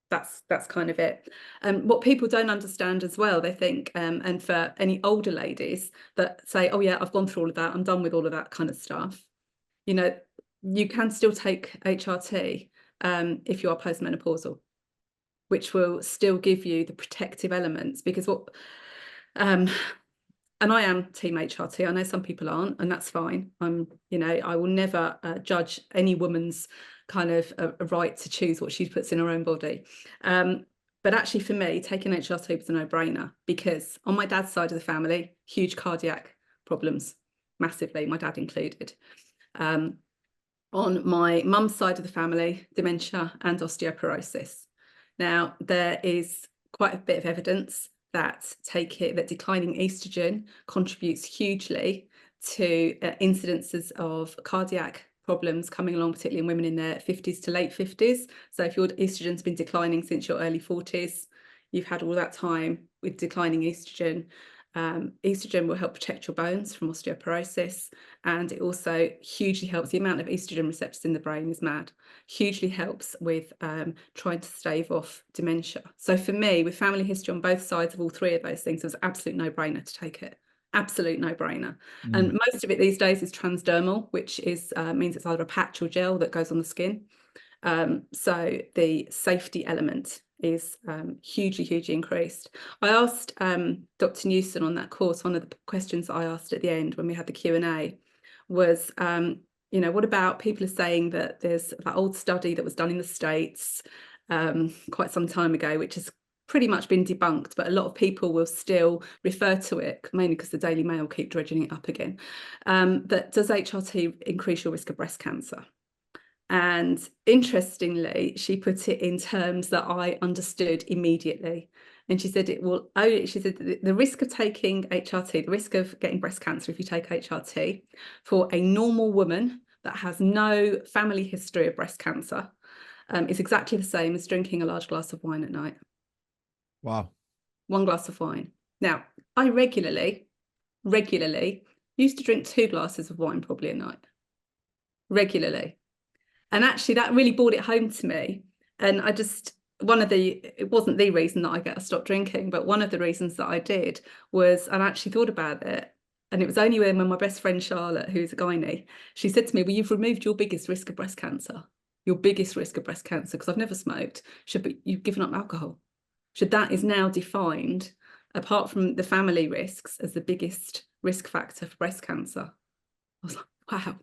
That's kind of it. And what people don't understand as well, they think, and for any older ladies that say, oh yeah, I've gone through all of that, I'm done with all of that kind of stuff. You know, you can still take HRT if you are postmenopausal, which will still give you the protective elements, because and I am team HRT. I know some people aren't, and that's fine. I will never judge any woman's kind of a right to choose what she puts in her own body. But actually for me, taking HRT was a no-brainer, because on my dad's side of the family, huge cardiac problems, massively, my dad included. On my mum's side of the family, dementia and osteoporosis. Now, there is quite a bit of evidence that declining estrogen contributes hugely to incidences of cardiac problems coming along, particularly in women in their 50s to late 50s. So if your estrogen's been declining since your early 40s, you've had all that time with declining estrogen. Estrogen will help protect your bones from osteoporosis, and it also hugely helps. The amount of estrogen receptors in the brain is mad. Hugely helps with trying to stave off dementia. So for me, with family history on both sides of all three of those things, it was an absolute no-brainer to take it. Absolute no-brainer. And most of it these days is transdermal, which is means it's either a patch or gel that goes on the skin. So the safety element is hugely increased. I asked Dr. Newson on that course, one of the questions that I asked at the end when we had the Q&A was, what about people are saying that there's that old study that was done in the States quite some time ago, which has pretty much been debunked, but a lot of people will still refer to it, mainly because the Daily Mail keep dredging it up again, that does HRT increase your risk of breast cancer? And interestingly, she put it in terms that I understood immediately. And she said she said the risk of taking HRT, the risk of getting breast cancer if you take HRT for a normal woman that has no family history of breast cancer is exactly the same as drinking a large glass of wine at night. Wow. One glass of wine. Now, I regularly used to drink 2 glasses of wine probably a night. Regularly. And actually that really brought it home to me. And it wasn't the reason that I stopped drinking, but one of the reasons that I did was, and I actually thought about it, and it was only when my best friend Charlotte, who's a gynae, she said to me, well, you've removed your biggest risk of breast cancer, because I've never smoked, you've given up alcohol. That is now defined, apart from the family risks, as the biggest risk factor for breast cancer. I was like, wow.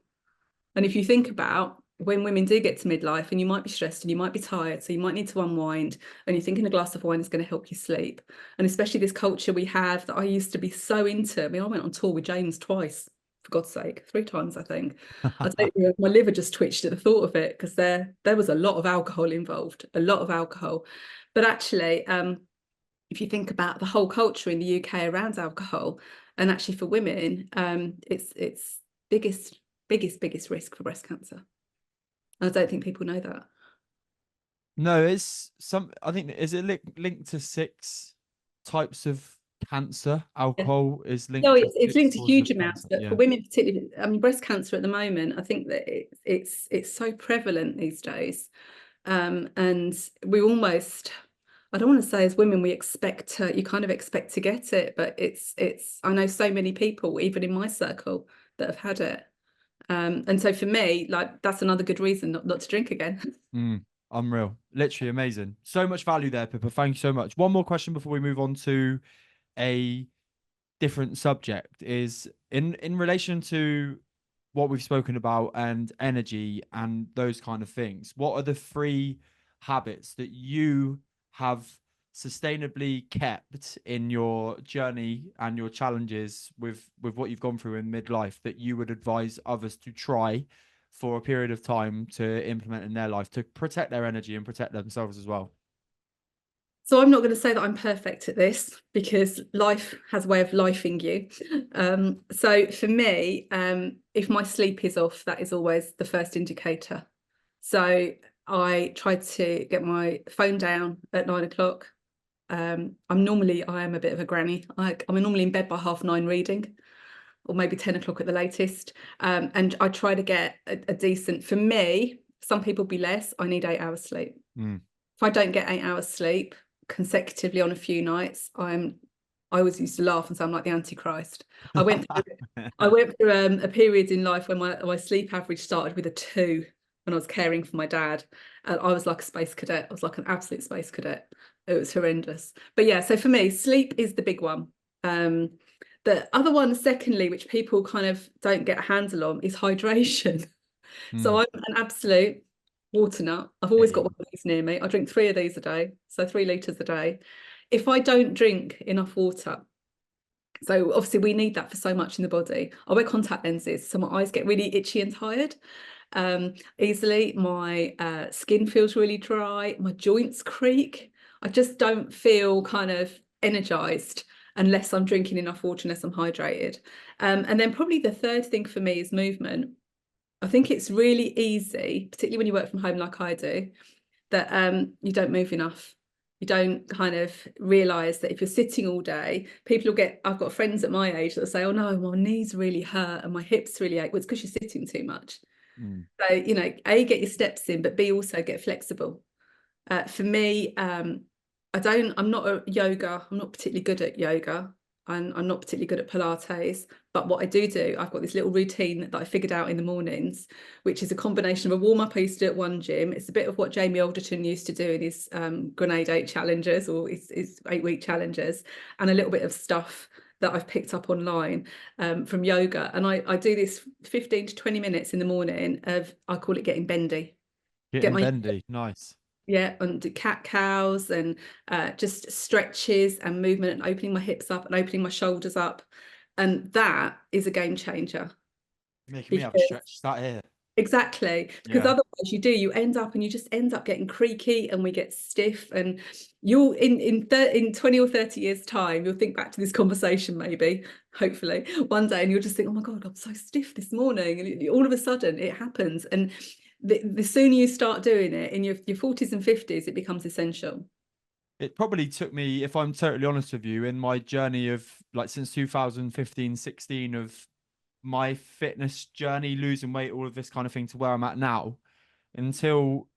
And if you think about when women do get to midlife and you might be stressed and you might be tired, so you might need to unwind, and you're thinking a glass of wine is going to help you sleep. And especially this culture we have that I used to be so into. I mean, I went on tour with James twice, for God's sake, 3 times, I think. I don't know, my liver just twitched at the thought of it, because there was a lot of alcohol involved, a lot of alcohol. But actually, if you think about the whole culture in the UK around alcohol, and actually for women, it's biggest risk for breast cancer. And I don't think people know that. No, it's I think, is it linked to 6 types of cancer? Yeah. Alcohol is No, linked to it's six linked to causes huge of amounts, cancer. but for Yeah. women particularly, I mean, breast cancer at the moment, I think that it's so prevalent these days. And we almost, I don't want to say as women, you kind of expect to get it, but I know so many people, even in my circle, that have had it. And so for me, like, that's another good reason not to drink again. Unreal. Literally amazing. So much value there, Pippa. Thank you so much. One more question before we move on to a different subject is in relation to what we've spoken about and energy and those kind of things. What are the 3 habits that you have sustainably kept in your journey and your challenges with what you've gone through in midlife that you would advise others to try for a period of time to implement in their life to protect their energy and protect themselves as well? So I'm not going to say that I'm perfect at this, because life has a way of lifing you. So for me, if my sleep is off, that is always the first indicator. So I try to get my phone down at 9 o'clock. I am a bit of a granny. I'm normally in bed by 9:30 reading, or maybe 10 o'clock at the latest. And I try to get a decent, for me, some people be less, I need 8 hours sleep. If I don't get 8 hours sleep consecutively on a few nights, I always used to laugh and say I'm like the Antichrist. I went through a period in life when my sleep average started with a 2 when I was caring for my dad. And I was like a space cadet. I was like an absolute space cadet. It was horrendous. But yeah, so for me, sleep is the big one. The other one, secondly, which people kind of don't get a handle on, is hydration. So I'm an absolute water nut. I've always got one of these near me. I drink 3 of these a day, so 3 litres a day. If I don't drink enough water, so obviously we need that for so much in the body. I wear contact lenses, so my eyes get really itchy and tired easily. My skin feels really dry. My joints creak. I just don't feel kind of energized unless I'm drinking enough water, unless I'm hydrated. And then probably the third thing for me is movement. I think it's really easy, particularly when you work from home like I do, that you don't move enough. You don't kind of realise that if you're sitting all day, I've got friends at my age that say, oh no, my knees really hurt and my hips really ache. Well, it's because you're sitting too much. So, A, get your steps in, but B, also get flexible. For me, I'm not particularly good at yoga, and I'm not particularly good at Pilates. But what I do, I've got this little routine that I figured out in the mornings, which is a combination of a warm up I used to do at one gym. It's a bit of what Jamie Alderton used to do in his Grenade 8 challenges, or his 8-week challenges, and a little bit of stuff that I've picked up online from yoga. And I do this 15 to 20 minutes in the morning I call it getting bendy. Getting bendy, nice. Yeah, and do cat cows and just stretches and movement and opening my hips up and opening my shoulders up. And that is a game changer. Making me have to stretch that here. Exactly, because otherwise you end up getting creaky, and we get stiff, and you'll in 20 or 30 years time, you'll think back to this conversation, maybe, hopefully one day, and you'll just think, oh my God, I'm so stiff this morning, and all of a sudden it happens. And the sooner you start doing it in your 40s and 50s, it becomes essential. It probably took me, if I'm totally honest with you, in my journey of like since 2015, 16 of my fitness journey, losing weight, all of this kind of thing, to where I'm at now, until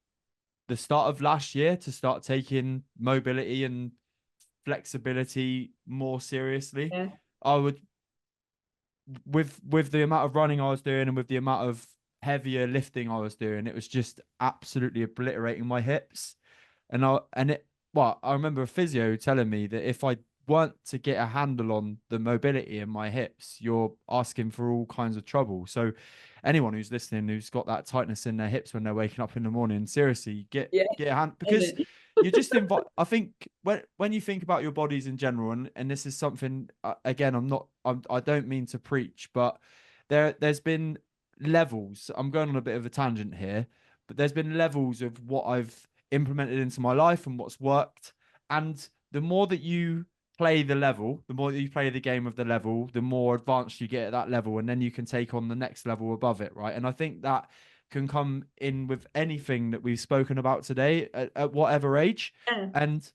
the start of last year, to start taking mobility and flexibility more seriously. Yeah. I would, with the amount of running I was doing and with the amount of heavier lifting I was doing, it was just absolutely obliterating my hips. I remember a physio telling me that if I weren't to get a handle on the mobility in my hips, you're asking for all kinds of trouble. So anyone who's listening who's got that tightness in their hips when they're waking up in the morning, seriously, get a hand, because you just invite. I think when you think about your bodies in general, and this is something, again, I don't mean to preach, but there's been levels. I'm going on a bit of a tangent here, but there's been levels of what I've implemented into my life and what's worked. And the more that you play the level, the more that you play the game of the level, the more advanced you get at that level, and then you can take on the next level above it, right? And I think that can come in with anything that we've spoken about today at whatever age. Yeah. And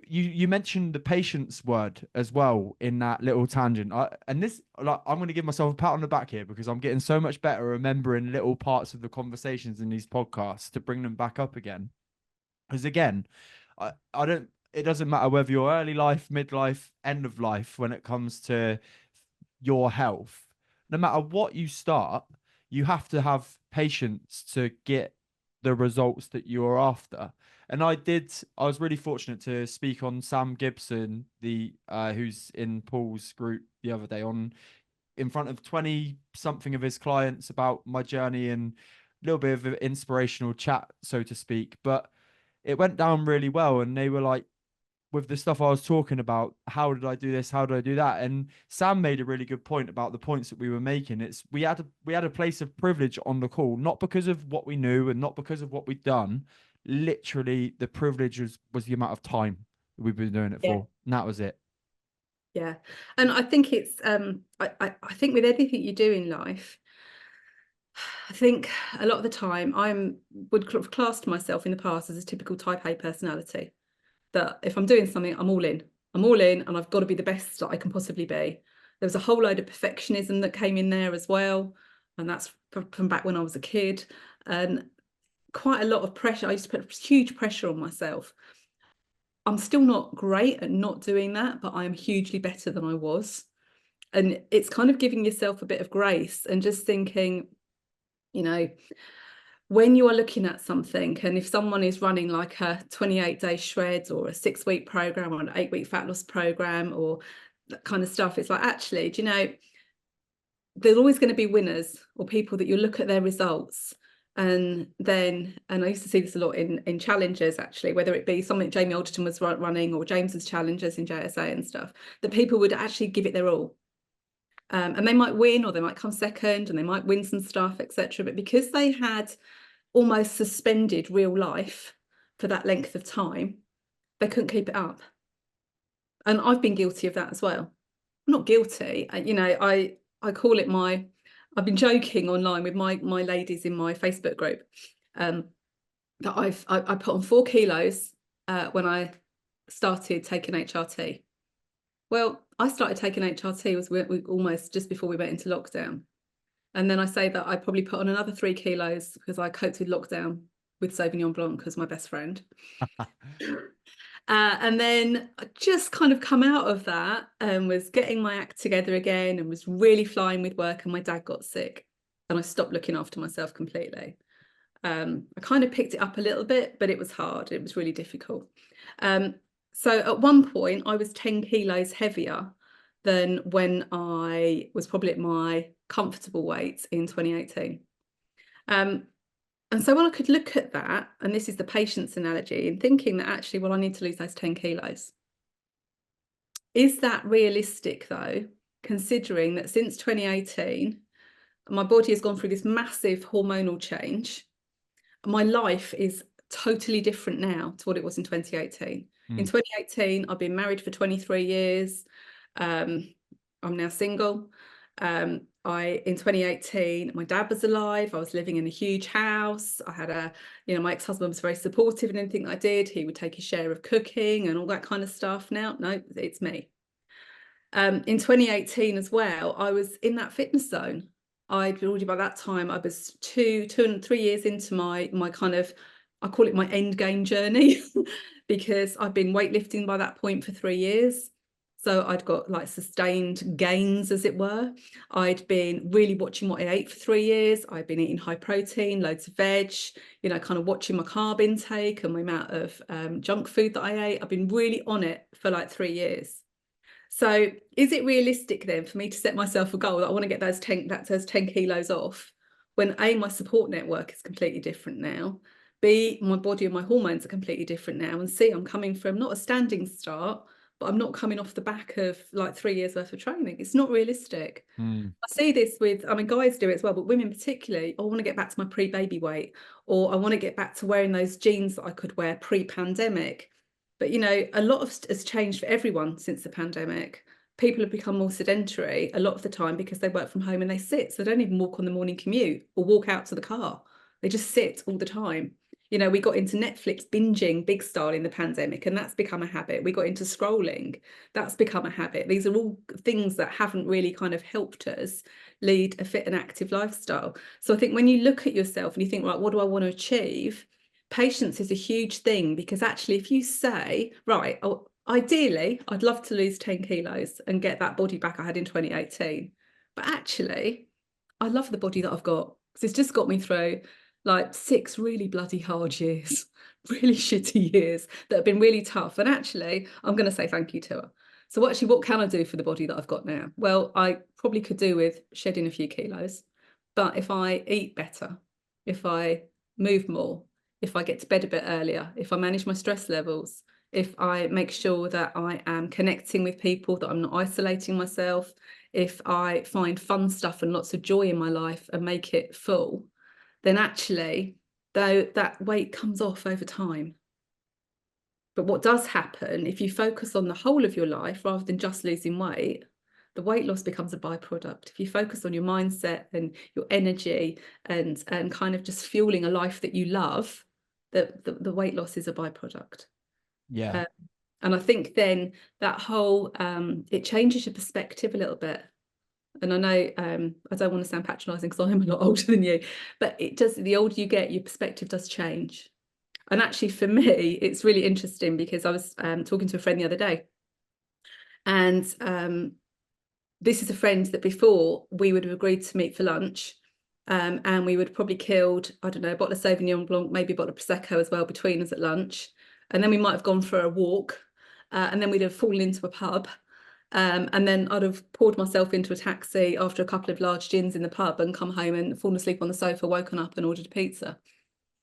you mentioned the patience word as well in that little tangent. And this, like, I'm going to give myself a pat on the back here because I'm getting so much better remembering little parts of the conversations in these podcasts to bring them back up again. Because again, I don't. It doesn't matter whether you're early life, midlife, end of life when it comes to your health. No matter what you start, you have to have patience to get the results that you're after. And I was really fortunate to speak on Sam Gibson, the who's in Paul's group the other day, on in front of 20 something of his clients about my journey and a little bit of an inspirational chat, so to speak. But it went down really well. And they were like, with the stuff I was talking about, how did I do this? How did I do that? And Sam made a really good point about the points that we were making. It's we had a place of privilege on the call, not because of what we knew and not because of what we'd done. Literally, the privilege was the amount of time we've been doing it for, and that was it. Yeah. And I think it's I think with everything you do in life, I think a lot of the time would have classed myself in the past as a typical type A personality, that if I'm doing something, I'm all in. I'm all in and I've got to be the best that I can possibly be. There was a whole load of perfectionism that came in there as well. And that's from back when I was a kid. And quite a lot of pressure. I used to put huge pressure on myself. I'm still not great at not doing that, but I am hugely better than I was. And it's kind of giving yourself a bit of grace and just thinking, you know, when you are looking at something, and if someone is running like a 28-day shred or a 6-week program or an 8-week fat loss program or that kind of stuff, it's like, actually, do you know, there's always going to be winners or people that you look at their results. And I used to see this a lot in challenges, actually, whether it be something Jamie Alderton was running or James's challenges in JSA and stuff, that people would actually give it their all. And they might win or they might come second and they might win some stuff, etc. But because they had almost suspended real life for that length of time, they couldn't keep it up. And I've been guilty of that as well. I'm not guilty. You know, I call it I've been joking online with my ladies in my Facebook group that I put on 4 kilos when I started taking HRT. Well, I started taking HRT was almost just before we went into lockdown. And then I say that I probably put on another 3 kilos because I coped with lockdown with Sauvignon Blanc as my best friend. And then I just kind of come out of that and was getting my act together again and was really flying with work, and my dad got sick and I stopped looking after myself completely. I kind of picked it up a little bit, but it was hard. It was really difficult. So at one point I was 10 kilos heavier than when I was probably at my comfortable weight in 2018. And so when I could look at that, and this is the patience analogy, and thinking that actually, well, I need to lose those 10 kilos. Is that realistic though, considering that since 2018, my body has gone through this massive hormonal change. My life is totally different now to what it was in 2018. In 2018, I've been married for 23 years. I'm now single. In 2018, my dad was alive. I was living in a huge house. I had my ex-husband was very supportive in anything I did. He would take his share of cooking and all that kind of stuff. Now, no, it's me. In 2018 as well, I was in that fitness zone. I'd already by that time, I was 2 and 3 years into my kind of, I call it my end game journey because I've been weightlifting by that point for 3 years. So I'd got like sustained gains, as it were. I'd been really watching what I ate for 3 years. I'd been eating high protein, loads of veg, kind of watching my carb intake and my amount of junk food that I ate. I've been really on it for like 3 years. So is it realistic then for me to set myself a goal that I want to get those 10 kilos off when A, my support network is completely different now, B, my body and my hormones are completely different now, and C, I'm coming from not a standing start, but I'm not coming off the back of like 3 years worth of training. It's not realistic. I see this with, guys do it as well, but women particularly, I want to get back to my pre-baby weight, or I want to get back to wearing those jeans that I could wear pre-pandemic. But, a lot has changed for everyone since the pandemic. People have become more sedentary a lot of the time because they work from home and they sit. So they don't even walk on the morning commute or walk out to the car. They just sit all the time. We got into Netflix binging big style in the pandemic, and that's become a habit. We got into scrolling. That's become a habit. These are all things that haven't really kind of helped us lead a fit and active lifestyle. So I think when you look at yourself and you think, right, what do I want to achieve? Patience is a huge thing, because actually if you say, right, ideally, I'd love to lose 10 kilos and get that body back I had in 2018. But actually, I love the body that I've got, because it's just got me through like 6 really bloody hard years, really shitty years that have been really tough. And actually, I'm going to say thank you to her. So actually, what can I do for the body that I've got now? Well, I probably could do with shedding a few kilos. But if I eat better, if I move more, if I get to bed a bit earlier, if I manage my stress levels, if I make sure that I am connecting with people, that I'm not isolating myself, if I find fun stuff and lots of joy in my life and make it full, then actually, though, that weight comes off over time. But what does happen, if you focus on the whole of your life rather than just losing weight, the weight loss becomes a byproduct. If you focus on your mindset and your energy and kind of just fueling a life that you love, the weight loss is a byproduct. Yeah. And I think then that whole, it changes your perspective a little bit. And I know I don't want to sound patronising because I'm a lot older than you, but it does, the older you get, your perspective does change. And actually for me, it's really interesting because I was talking to a friend the other day, and this is a friend that before we would have agreed to meet for lunch, and we would have probably killed, I don't know, a bottle of Sauvignon Blanc, maybe a bottle of Prosecco as well between us at lunch. And then we might have gone for a walk, and then we'd have fallen into a pub. And then I'd have poured myself into a taxi after a couple of large gins in the pub and come home and fallen asleep on the sofa, woken up and ordered a pizza.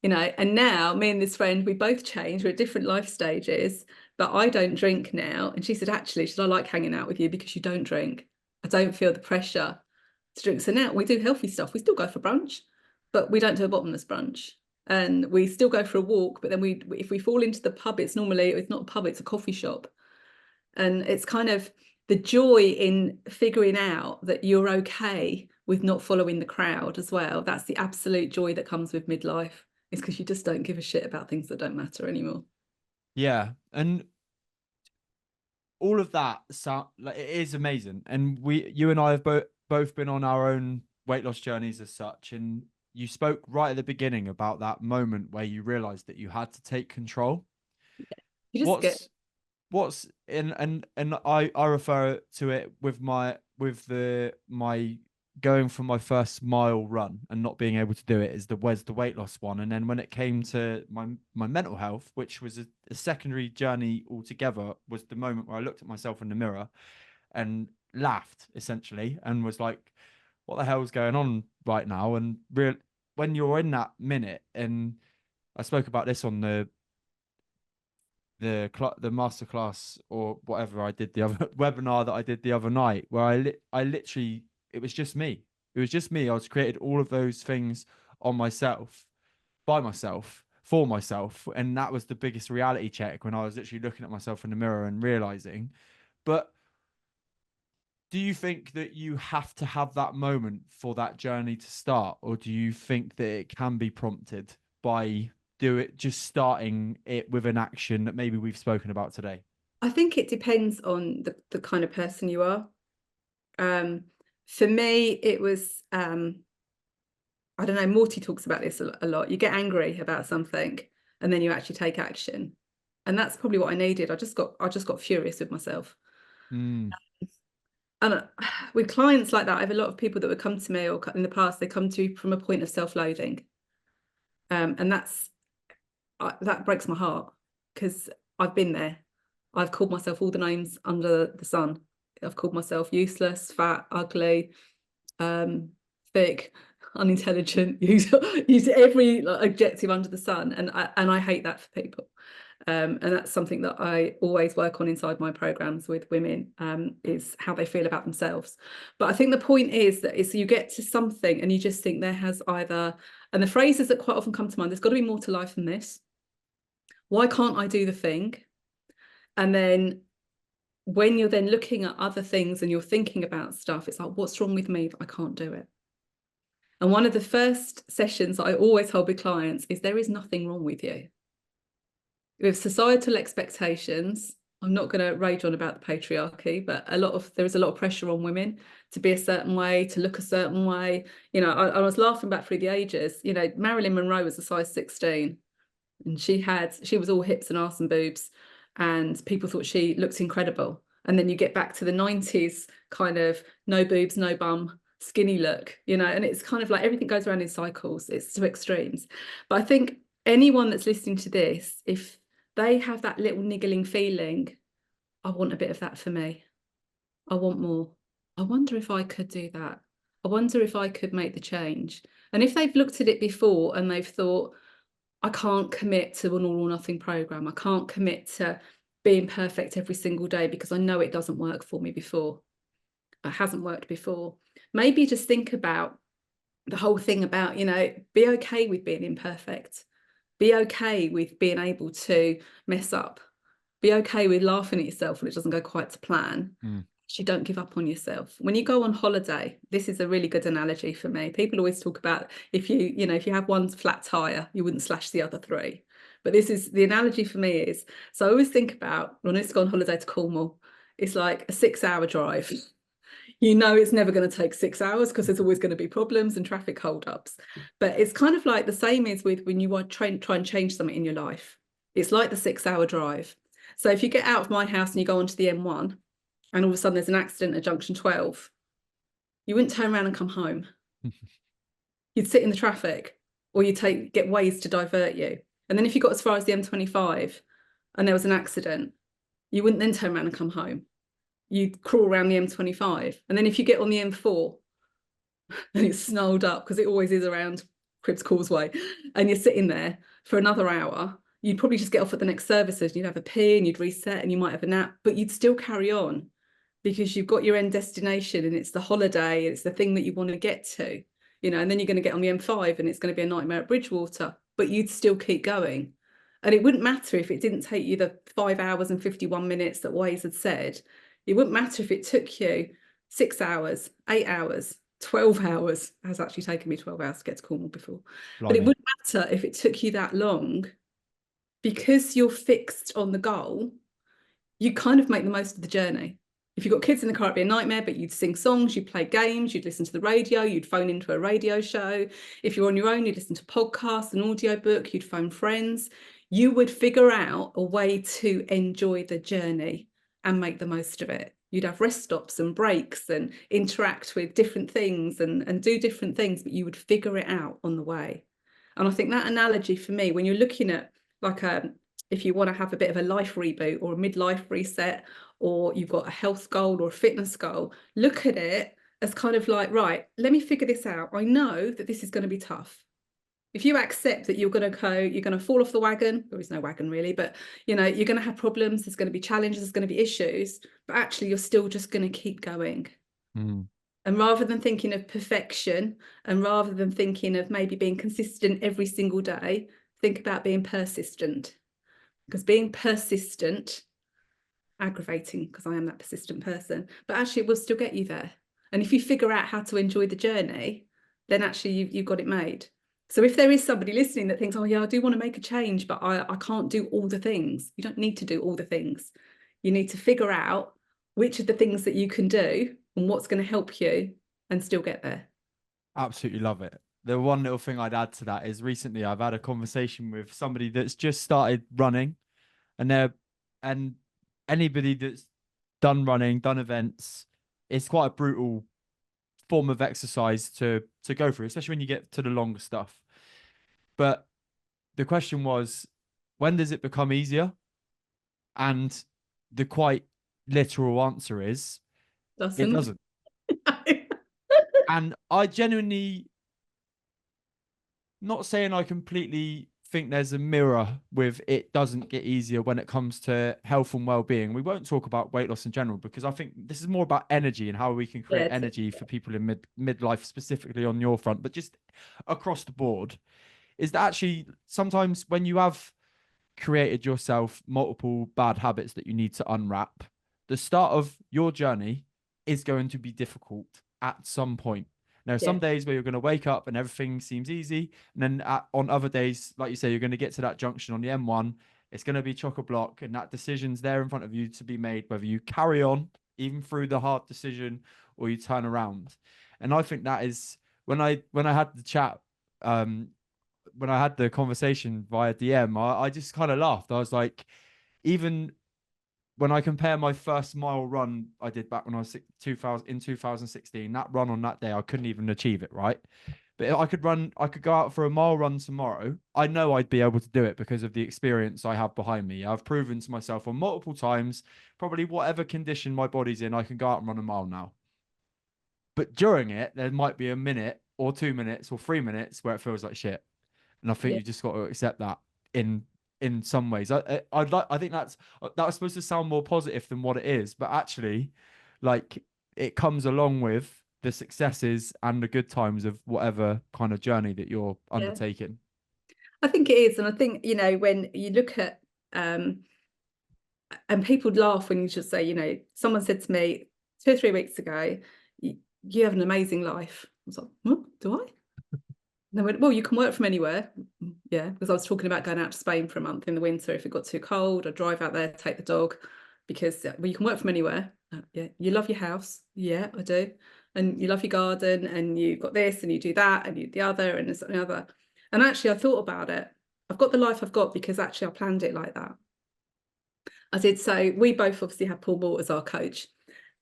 And now me and this friend, we both changed. We're at different life stages, but I don't drink now. And she said, actually, should I like hanging out with you because you don't drink? I don't feel the pressure to drink. So now we do healthy stuff. We still go for brunch, but we don't do a bottomless brunch. And we still go for a walk, but then if we fall into the pub, it's not a pub, it's a coffee shop. And it's kind of the joy in figuring out that you're okay with not following the crowd as well. That's the absolute joy that comes with midlife, is because you just don't give a shit about things that don't matter anymore. Yeah. And all of that sound like it is amazing. And you and I have both been on our own weight loss journeys as such. And you spoke right at the beginning about that moment where you realized that you had to take control. You just get What's and I refer to it with my going for my first mile run and not being able to do it is the weight loss one. And then when it came to my mental health, which was a secondary journey altogether, was the moment where I looked at myself in the mirror and laughed essentially and was like, what the hell's going on right now? And when you're in that minute, and I spoke about this on the masterclass or whatever I did, the other webinar that I did the other night, where I literally, it was just me. It was just me. I was created all of those things on myself, by myself, for myself. And that was the biggest reality check, when I was literally looking at myself in the mirror and realizing. But do you think that you have to have that moment for that journey to start? Or do you think that it can be prompted by just starting it with an action that maybe we've spoken about today? I think it depends on the kind of person you are. For me, it was, I don't know, Morty talks about this a lot. You get angry about something and then you actually take action. And that's probably what I needed. I just got furious with myself. Mm. And with clients like that, I have a lot of people that would come to me, or in the past, they come to me from a point of self-loathing. And that breaks my heart, because I've been there. I've called myself all the names under the sun. I've called myself useless, fat, ugly, thick, unintelligent, use every adjective under the sun. And I hate that for people. And that's something that I always work on inside my programs with women, is how they feel about themselves. But I think the point is that you get to something and you just think there has either, and the phrases that quite often come to mind, there's got to be more to life than this. Why can't I do the thing? And then when you're then looking at other things and you're thinking about stuff, it's like, what's wrong with me that I can't do it? And one of the first sessions I always hold with clients is there is nothing wrong with you. With societal expectations, I'm not going to rage on about the patriarchy, but there is a lot of pressure on women to be a certain way, to look a certain way. You know, I was laughing back through the ages. You know, Marilyn Monroe was a size 16, and she was all hips and arse and boobs, and people thought she looked incredible. And then you get back to the 90s, kind of no boobs, no bum, skinny look, you know, and it's kind of like everything goes around in cycles. It's to extremes. But I think anyone that's listening to this, if they have that little niggling feeling, I want a bit of that for me. I want more. I wonder if I could do that. I wonder if I could make the change. And if they've looked at it before and they've thought, I can't commit to an all or nothing program. I can't commit to being perfect every single day because I know it doesn't work for me before. It hasn't worked before. Maybe just think about the whole thing about, you know, be okay with being imperfect. Be okay with being able to mess up. Be okay with laughing at yourself when it doesn't go quite to plan. You don't give up on yourself. When you go on holiday, this is a really good analogy for me. People always talk about if you have one flat tire, you wouldn't slash the other three. But this is the analogy for me is, so I always think about when I used to go on holiday to Cornwall, it's like a 6-hour drive. You know it's never going to take 6 hours because there's always going to be problems and traffic holdups. But it's kind of like the same as with when you want to try and change something in your life. It's like the 6-hour drive. So if you get out of my house and you go onto the M1 and all of a sudden there's an accident at junction 12, you wouldn't turn around and come home. You'd sit in the traffic, or you get ways to divert you. And then if you got as far as the M25 and there was an accident, you wouldn't then turn around and come home. You'd crawl around the M25. And then if you get on the M4 and it's snarled up, because it always is around Cribbs Causeway, and you're sitting there for another hour, you'd probably just get off at the next services. You'd have a pee and you'd reset and you might have a nap, but you'd still carry on because you've got your end destination and it's the holiday, it's the thing that you want to get to, you know, and then you're going to get on the M5 and it's going to be a nightmare at Bridgewater, but you'd still keep going. And it wouldn't matter if it didn't take you the 5 hours and 51 minutes that Waze had said. It wouldn't matter if it took you 6 hours, 8 hours, 12 hours. It has actually taken me 12 hours to get to Cornwall before. Blimey. But it wouldn't matter if it took you that long, because you're fixed on the goal, you kind of make the most of the journey. If you've got kids in the car, it'd be a nightmare, but you'd sing songs, you'd play games, you'd listen to the radio, you'd phone into a radio show. If you're on your own, you'd listen to podcasts, an audiobook, you'd phone friends. You would figure out a way to enjoy the journey and make the most of it. You'd have rest stops and breaks and interact with different things and do different things, but you would figure it out on the way. And I think that analogy for me, when you're looking at like if you want to have a bit of a life reboot or a midlife reset, or you've got a health goal or a fitness goal, look at it as kind of like, right, let me figure this out. I know that this is going to be tough. If you accept that you're going to fall off the wagon, there is no wagon really, but you know, you're going to have problems, there's going to be challenges, there's going to be issues, but actually you're still just going to keep going. And rather than thinking of perfection, and rather than thinking of maybe being consistent every single day, think about being persistent. Because being persistent, aggravating because I am that persistent person, but actually it will still get you there. And if you figure out how to enjoy the journey, then actually you've got it made. So if there is somebody listening that thinks, oh yeah, I do want to make a change, but I can't do all the things. You don't need to do all the things. You need to figure out which of the things that you can do and what's going to help you and still get there. Absolutely love it. The one little thing I'd add to that is recently I've had a conversation with somebody that's just started running, and anybody that's done running, done events, it's quite a brutal form of exercise to go through, especially when you get to the longer stuff. But the question was, when does it become easier? And the quite literal answer is, it doesn't. And I genuinely, not saying I completely think there's a mirror with it doesn't get easier when it comes to health and well-being. We won't talk about weight loss in general because I think this is more about energy and how we can create energy for people in midlife, specifically on your front, but just across the board, is that actually sometimes when you have created yourself multiple bad habits that you need to unwrap. The start of your journey is going to be difficult at some point. Now, some Yeah. days where you're going to wake up and everything seems easy, and then on other days, like you say, you're going to get to that junction on the M1. It's going to be chock a block, and that decision's there in front of you to be made, whether you carry on even through the hard decision or you turn around. And I think that is when I had the chat, when I had the conversation via DM, I just kind of laughed. I was like, even when I compare my first mile run I did back when I was 2016, that run on that day, I couldn't even achieve it, right? But if I could go out for a mile run tomorrow. I know I'd be able to do it because of the experience I have behind me. I've proven to myself on multiple times, probably whatever condition my body's in, I can go out and run a mile now. But during it, there might be a minute or 2 minutes or 3 minutes where it feels like shit. And I think Yeah. you just got to accept that in some ways. I think that was supposed to sound more positive than what it is, but actually, like, it comes along with the successes and the good times of whatever kind of journey that you're Yeah. undertaking. I think it is. And I think, when you look at, and people laugh when you just say, someone said to me 2 or 3 weeks ago, you have an amazing life. I was like, what, do I? And they went, well, you can work from anywhere. Yeah, because I was talking about going out to Spain for a month in the winter. If it got too cold, I'd drive out there, take the dog, because well, you can work from anywhere. Yeah, you love your house. Yeah, I do. And you love your garden, and you've got this, and you do that, and you the other, and this and the other. And actually, I thought about it. I've got the life I've got because actually I planned it like that. I did. So we both obviously had Paul Moore as our coach.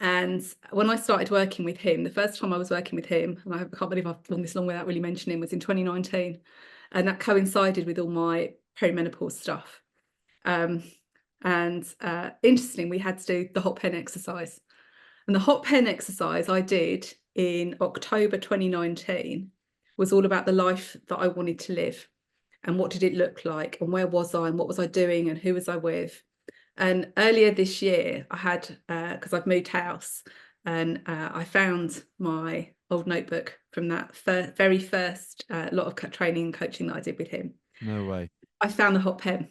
And when I started working with him, the first time I was working with him, and I can't believe I've gone this long without really mentioning him, was in 2019. And that coincided with all my perimenopause stuff. Interesting, we had to do the hot pen exercise. And the hot pen exercise I did in October 2019 was all about the life that I wanted to live. And what did it look like? And where was I? And what was I doing? And who was I with? And earlier this year, I had, because I've moved house, and I found my old notebook from that very first lot of training and coaching that I did with him. No way. I found the hot pen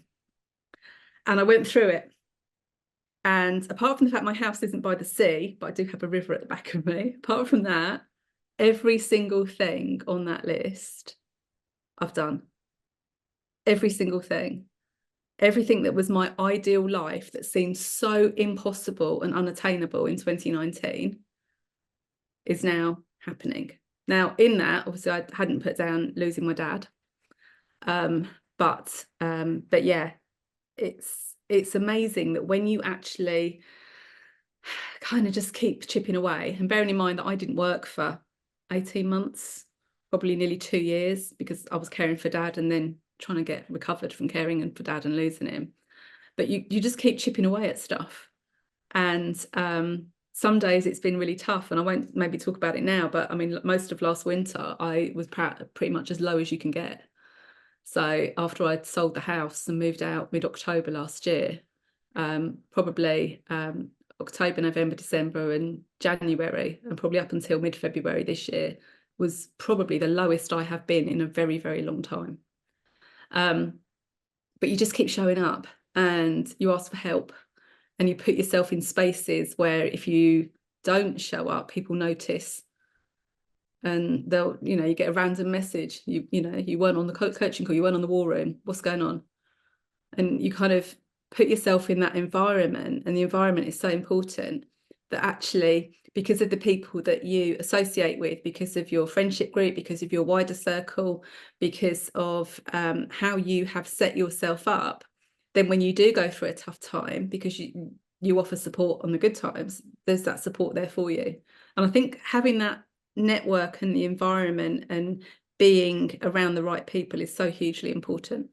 and I went through it. And apart from the fact my house isn't by the sea, but I do have a river at the back of me, apart from that, every single thing on that list I've done. Every single thing. Everything that was my ideal life that seemed so impossible and unattainable in 2019 is now happening. Now, in that, obviously, I hadn't put down losing my dad. But yeah, it's amazing that when you actually kind of just keep chipping away, and bearing in mind that I didn't work for 18 months, probably nearly 2 years, because I was caring for dad and then trying to get recovered from caring for dad and losing him. But you just keep chipping away at stuff. And some days it's been really tough, and I won't maybe talk about it now, but I mean, most of last winter I was pretty much as low as you can get. So after I'd sold the house and moved out mid-October last year, probably October, November, December and January, and probably up until mid-February this year, was probably the lowest I have been in a very, very long time. But you just keep showing up and you ask for help, and you put yourself in spaces where if you don't show up, people notice. And they'll, you get a random message. You weren't on the coaching call, you weren't on the war room. What's going on? And you kind of put yourself in that environment, and the environment is so important that actually, because of the people that you associate with, because of your friendship group, because of your wider circle, because of how you have set yourself up, then when you do go through a tough time, because you offer support on the good times, there's that support there for you. And I think having that network and the environment and being around the right people is so hugely important.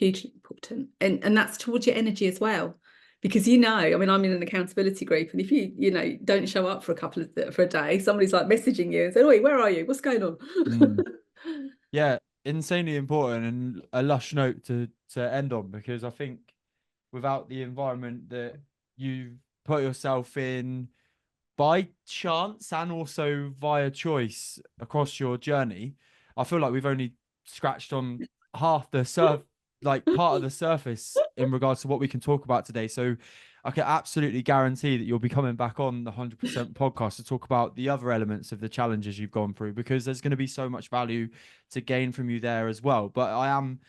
And that's towards your energy as well, because I mean, I'm in an accountability group, and if you don't show up for a day, somebody's like messaging you and saying, "Oi, where are you? What's going on?" Yeah, insanely important, and a lush note to end on, because I think without the environment that you put yourself in by chance and also via choice across your journey, I feel like we've only scratched on half the like part of the surface in regards to what we can talk about today. So I can absolutely guarantee that you'll be coming back on the 100% podcast to talk about the other elements of the challenges you've gone through, because there's going to be so much value to gain from you there as well. But I am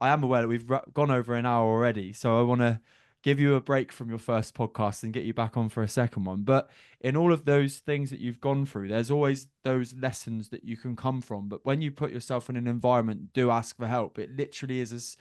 aware that we've gone over an hour already, so I want to give you a break from your first podcast and get you back on for a second one. But in all of those things that you've gone through, there's always those lessons that you can come from. But when you put yourself in an environment, do ask for help. It literally is as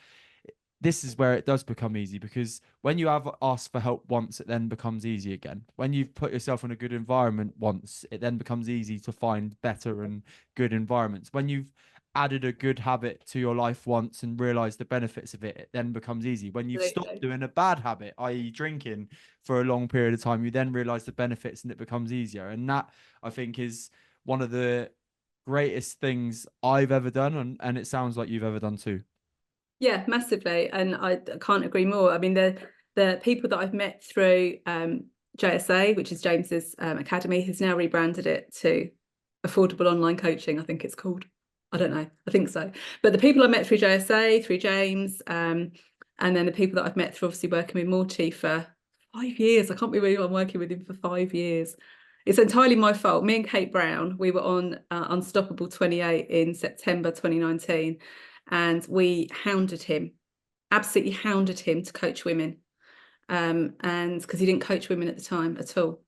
this is where it does become easy, because when you have asked for help once, it then becomes easy again. When you've put yourself in a good environment once, it then becomes easy to find better and good environments. When you've added a good habit to your life once and realized the benefits of it, it then becomes easy. When you've stopped doing a bad habit, i.e., drinking, for a long period of time, you then realize the benefits and it becomes easier. And that, I think, is one of the greatest things I've ever done. And it sounds like you've ever done too. Yeah, massively. And I can't agree more. I mean, the people that I've met through JSA, which is James's academy, has now rebranded it to Affordable Online Coaching, I think it's called. I don't know. I think so. But the people I met through JSA, through James, and then the people that I've met through obviously working with Morty for 5 years. I can't believe I'm working with him for 5 years. It's entirely my fault. Me and Kate Brown, we were on Unstoppable 28 in September 2019. And we hounded him, absolutely hounded him to coach women. And because he didn't coach women at the time at all.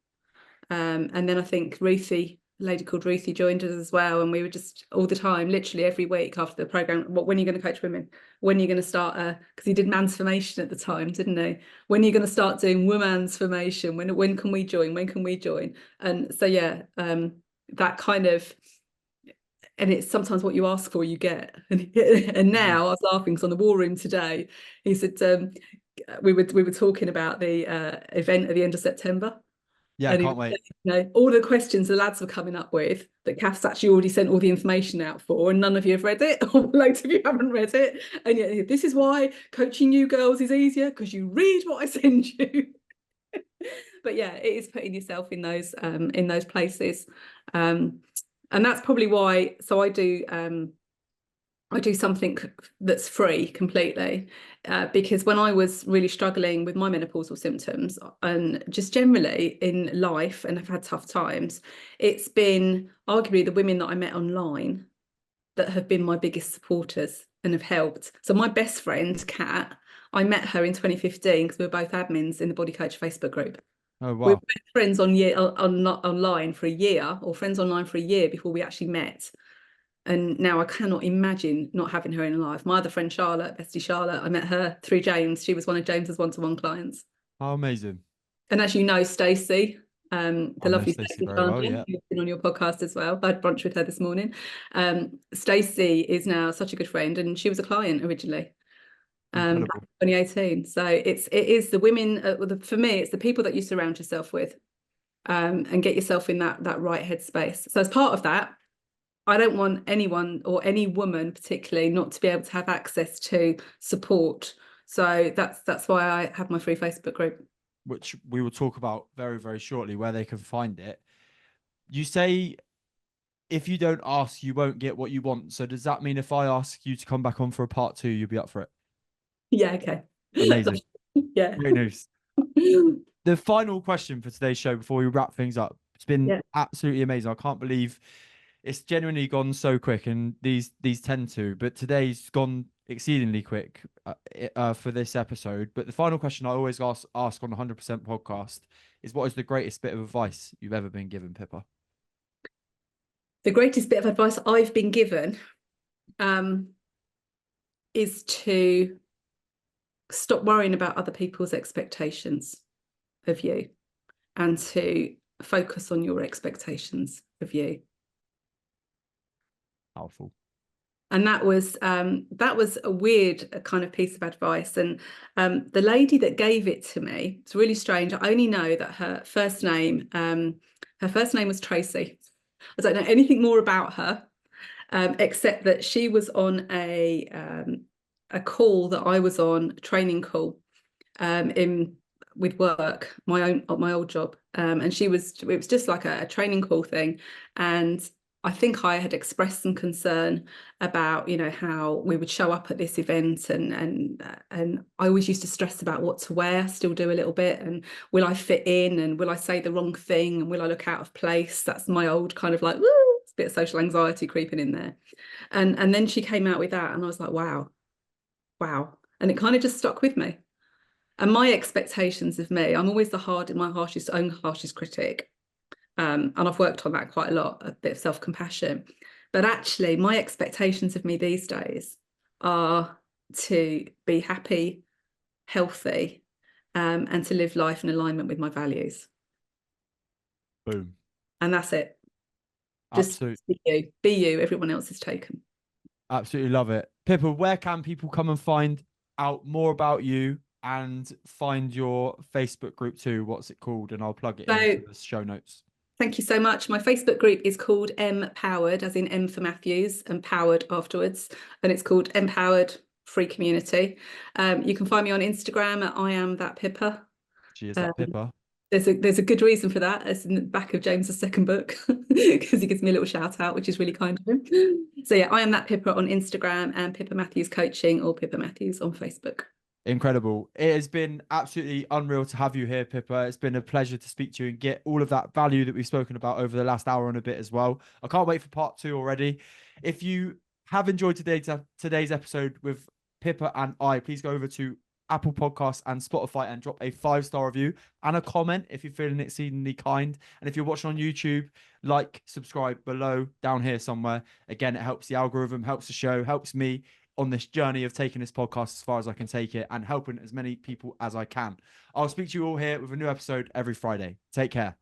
And then I think Ruthie, a lady called Ruthie, joined us as well. And we were just all the time, literally every week after the program, when are you going to coach women? When are you going to start? Because he did man's formation at the time, didn't he? When are you going to start doing woman's formation? When can we join? When can we join? And so, yeah, that kind of, and it's sometimes what you ask for, you get. And now I was laughing because on the War Room today, he said we were talking about the event at the end of September. Yeah, I can't wait. All the questions the lads were coming up with that Kath's actually already sent all the information out for, and none of you have read it, or loads of you haven't read it. And yet, this is why coaching you girls is easier, because you read what I send you. But yeah, it is putting yourself in those places. And that's probably why. So I do something that's free completely, because when I was really struggling with my menopausal symptoms and just generally in life, and I've had tough times, it's been arguably the women that I met online that have been my biggest supporters and have helped. So my best friend, Kat, I met her in 2015 because we were both admins in the Body Coach Facebook group. Oh, wow. We were friends online for a year, or friends online for a year before we actually met. And now I cannot imagine not having her in life. My other friend, Charlotte, Bestie Charlotte, I met her through James. She was one of James's one-to-one clients. How amazing. And as you know, Stacey, the lovely Stacey well, yeah. who's been on your podcast as well. I had brunch with her this morning. Stacey is now such a good friend, and she was a client originally. Back in 2018. So it is the women, for me, it's the people that you surround yourself with, and get yourself in that right headspace. So as part of that, I don't want anyone, or any woman particularly, not to be able to have access to support. So that's why I have my free Facebook group, which we will talk about very, very shortly, where they can find it. You say if you don't ask, you won't get what you want. So does that mean if I ask you to come back on for a part 2, you'll be up for it? Yeah, okay. Amazing. Yeah. Great news. The final question for today's show before we wrap things up. It's been absolutely amazing. I can't believe it's genuinely gone so quick, and these tend to, but today's gone exceedingly quick for this episode. But the final question I always ask on the 100% podcast is, what is the greatest bit of advice you've ever been given, Pippa? The greatest bit of advice I've been given is to stop worrying about other people's expectations of you, and to focus on your expectations of you. Powerful. And that was a weird kind of piece of advice. And the lady that gave it to me, it's really strange. I only know that her first name was Tracy. I don't know anything more about her, except that she was on a call that I was on, a training call, with work, my old job, and it was just like a training call thing, and I think I had expressed some concern about, how we would show up at this event, and I always used to stress about what to wear, still do a little bit, and will I fit in, and will I say the wrong thing, and will I look out of place? That's my old kind of like, woo, it's a bit of social anxiety creeping in there. And then she came out with that, and I was like, wow. And it kind of just stuck with me. And my expectations of me, I'm always my harshest critic. And I've worked on that quite a lot, a bit of self-compassion. But actually, my expectations of me these days are to be happy, healthy, and to live life in alignment with my values. Boom. And that's it. Absolutely. Just be you, everyone else is taken. Absolutely love it. Pippa, where can people come and find out more about you and find your Facebook group too? What's it called? And I'll plug it into the show notes. Thank you so much. My Facebook group is called Empowered, as in M for Matthews, and powered afterwards. And it's called Empowered Free Community. You can find me on Instagram at I am that Pippa. She is that Pippa. There's a good reason for that. It's in the back of James's second book, because he gives me a little shout out, which is really kind of him. So yeah, I am that Pippa on Instagram, and Pippa Matthews Coaching, or Pippa Matthews on Facebook. Incredible. It has been absolutely unreal to have you here, Pippa. It's been a pleasure to speak to you and get all of that value that we've spoken about over the last hour and a bit as well. I can't wait for part 2 already. If you have enjoyed today's episode with Pippa and I, please go over to Apple Podcasts and Spotify and drop a 5-star review and a comment if you're feeling exceedingly kind. And if you're watching on YouTube, like, subscribe below, down here somewhere. Again, it helps the algorithm, helps the show, helps me on this journey of taking this podcast as far as I can take it and helping as many people as I can. I'll speak to you all here with a new episode every Friday. Take care.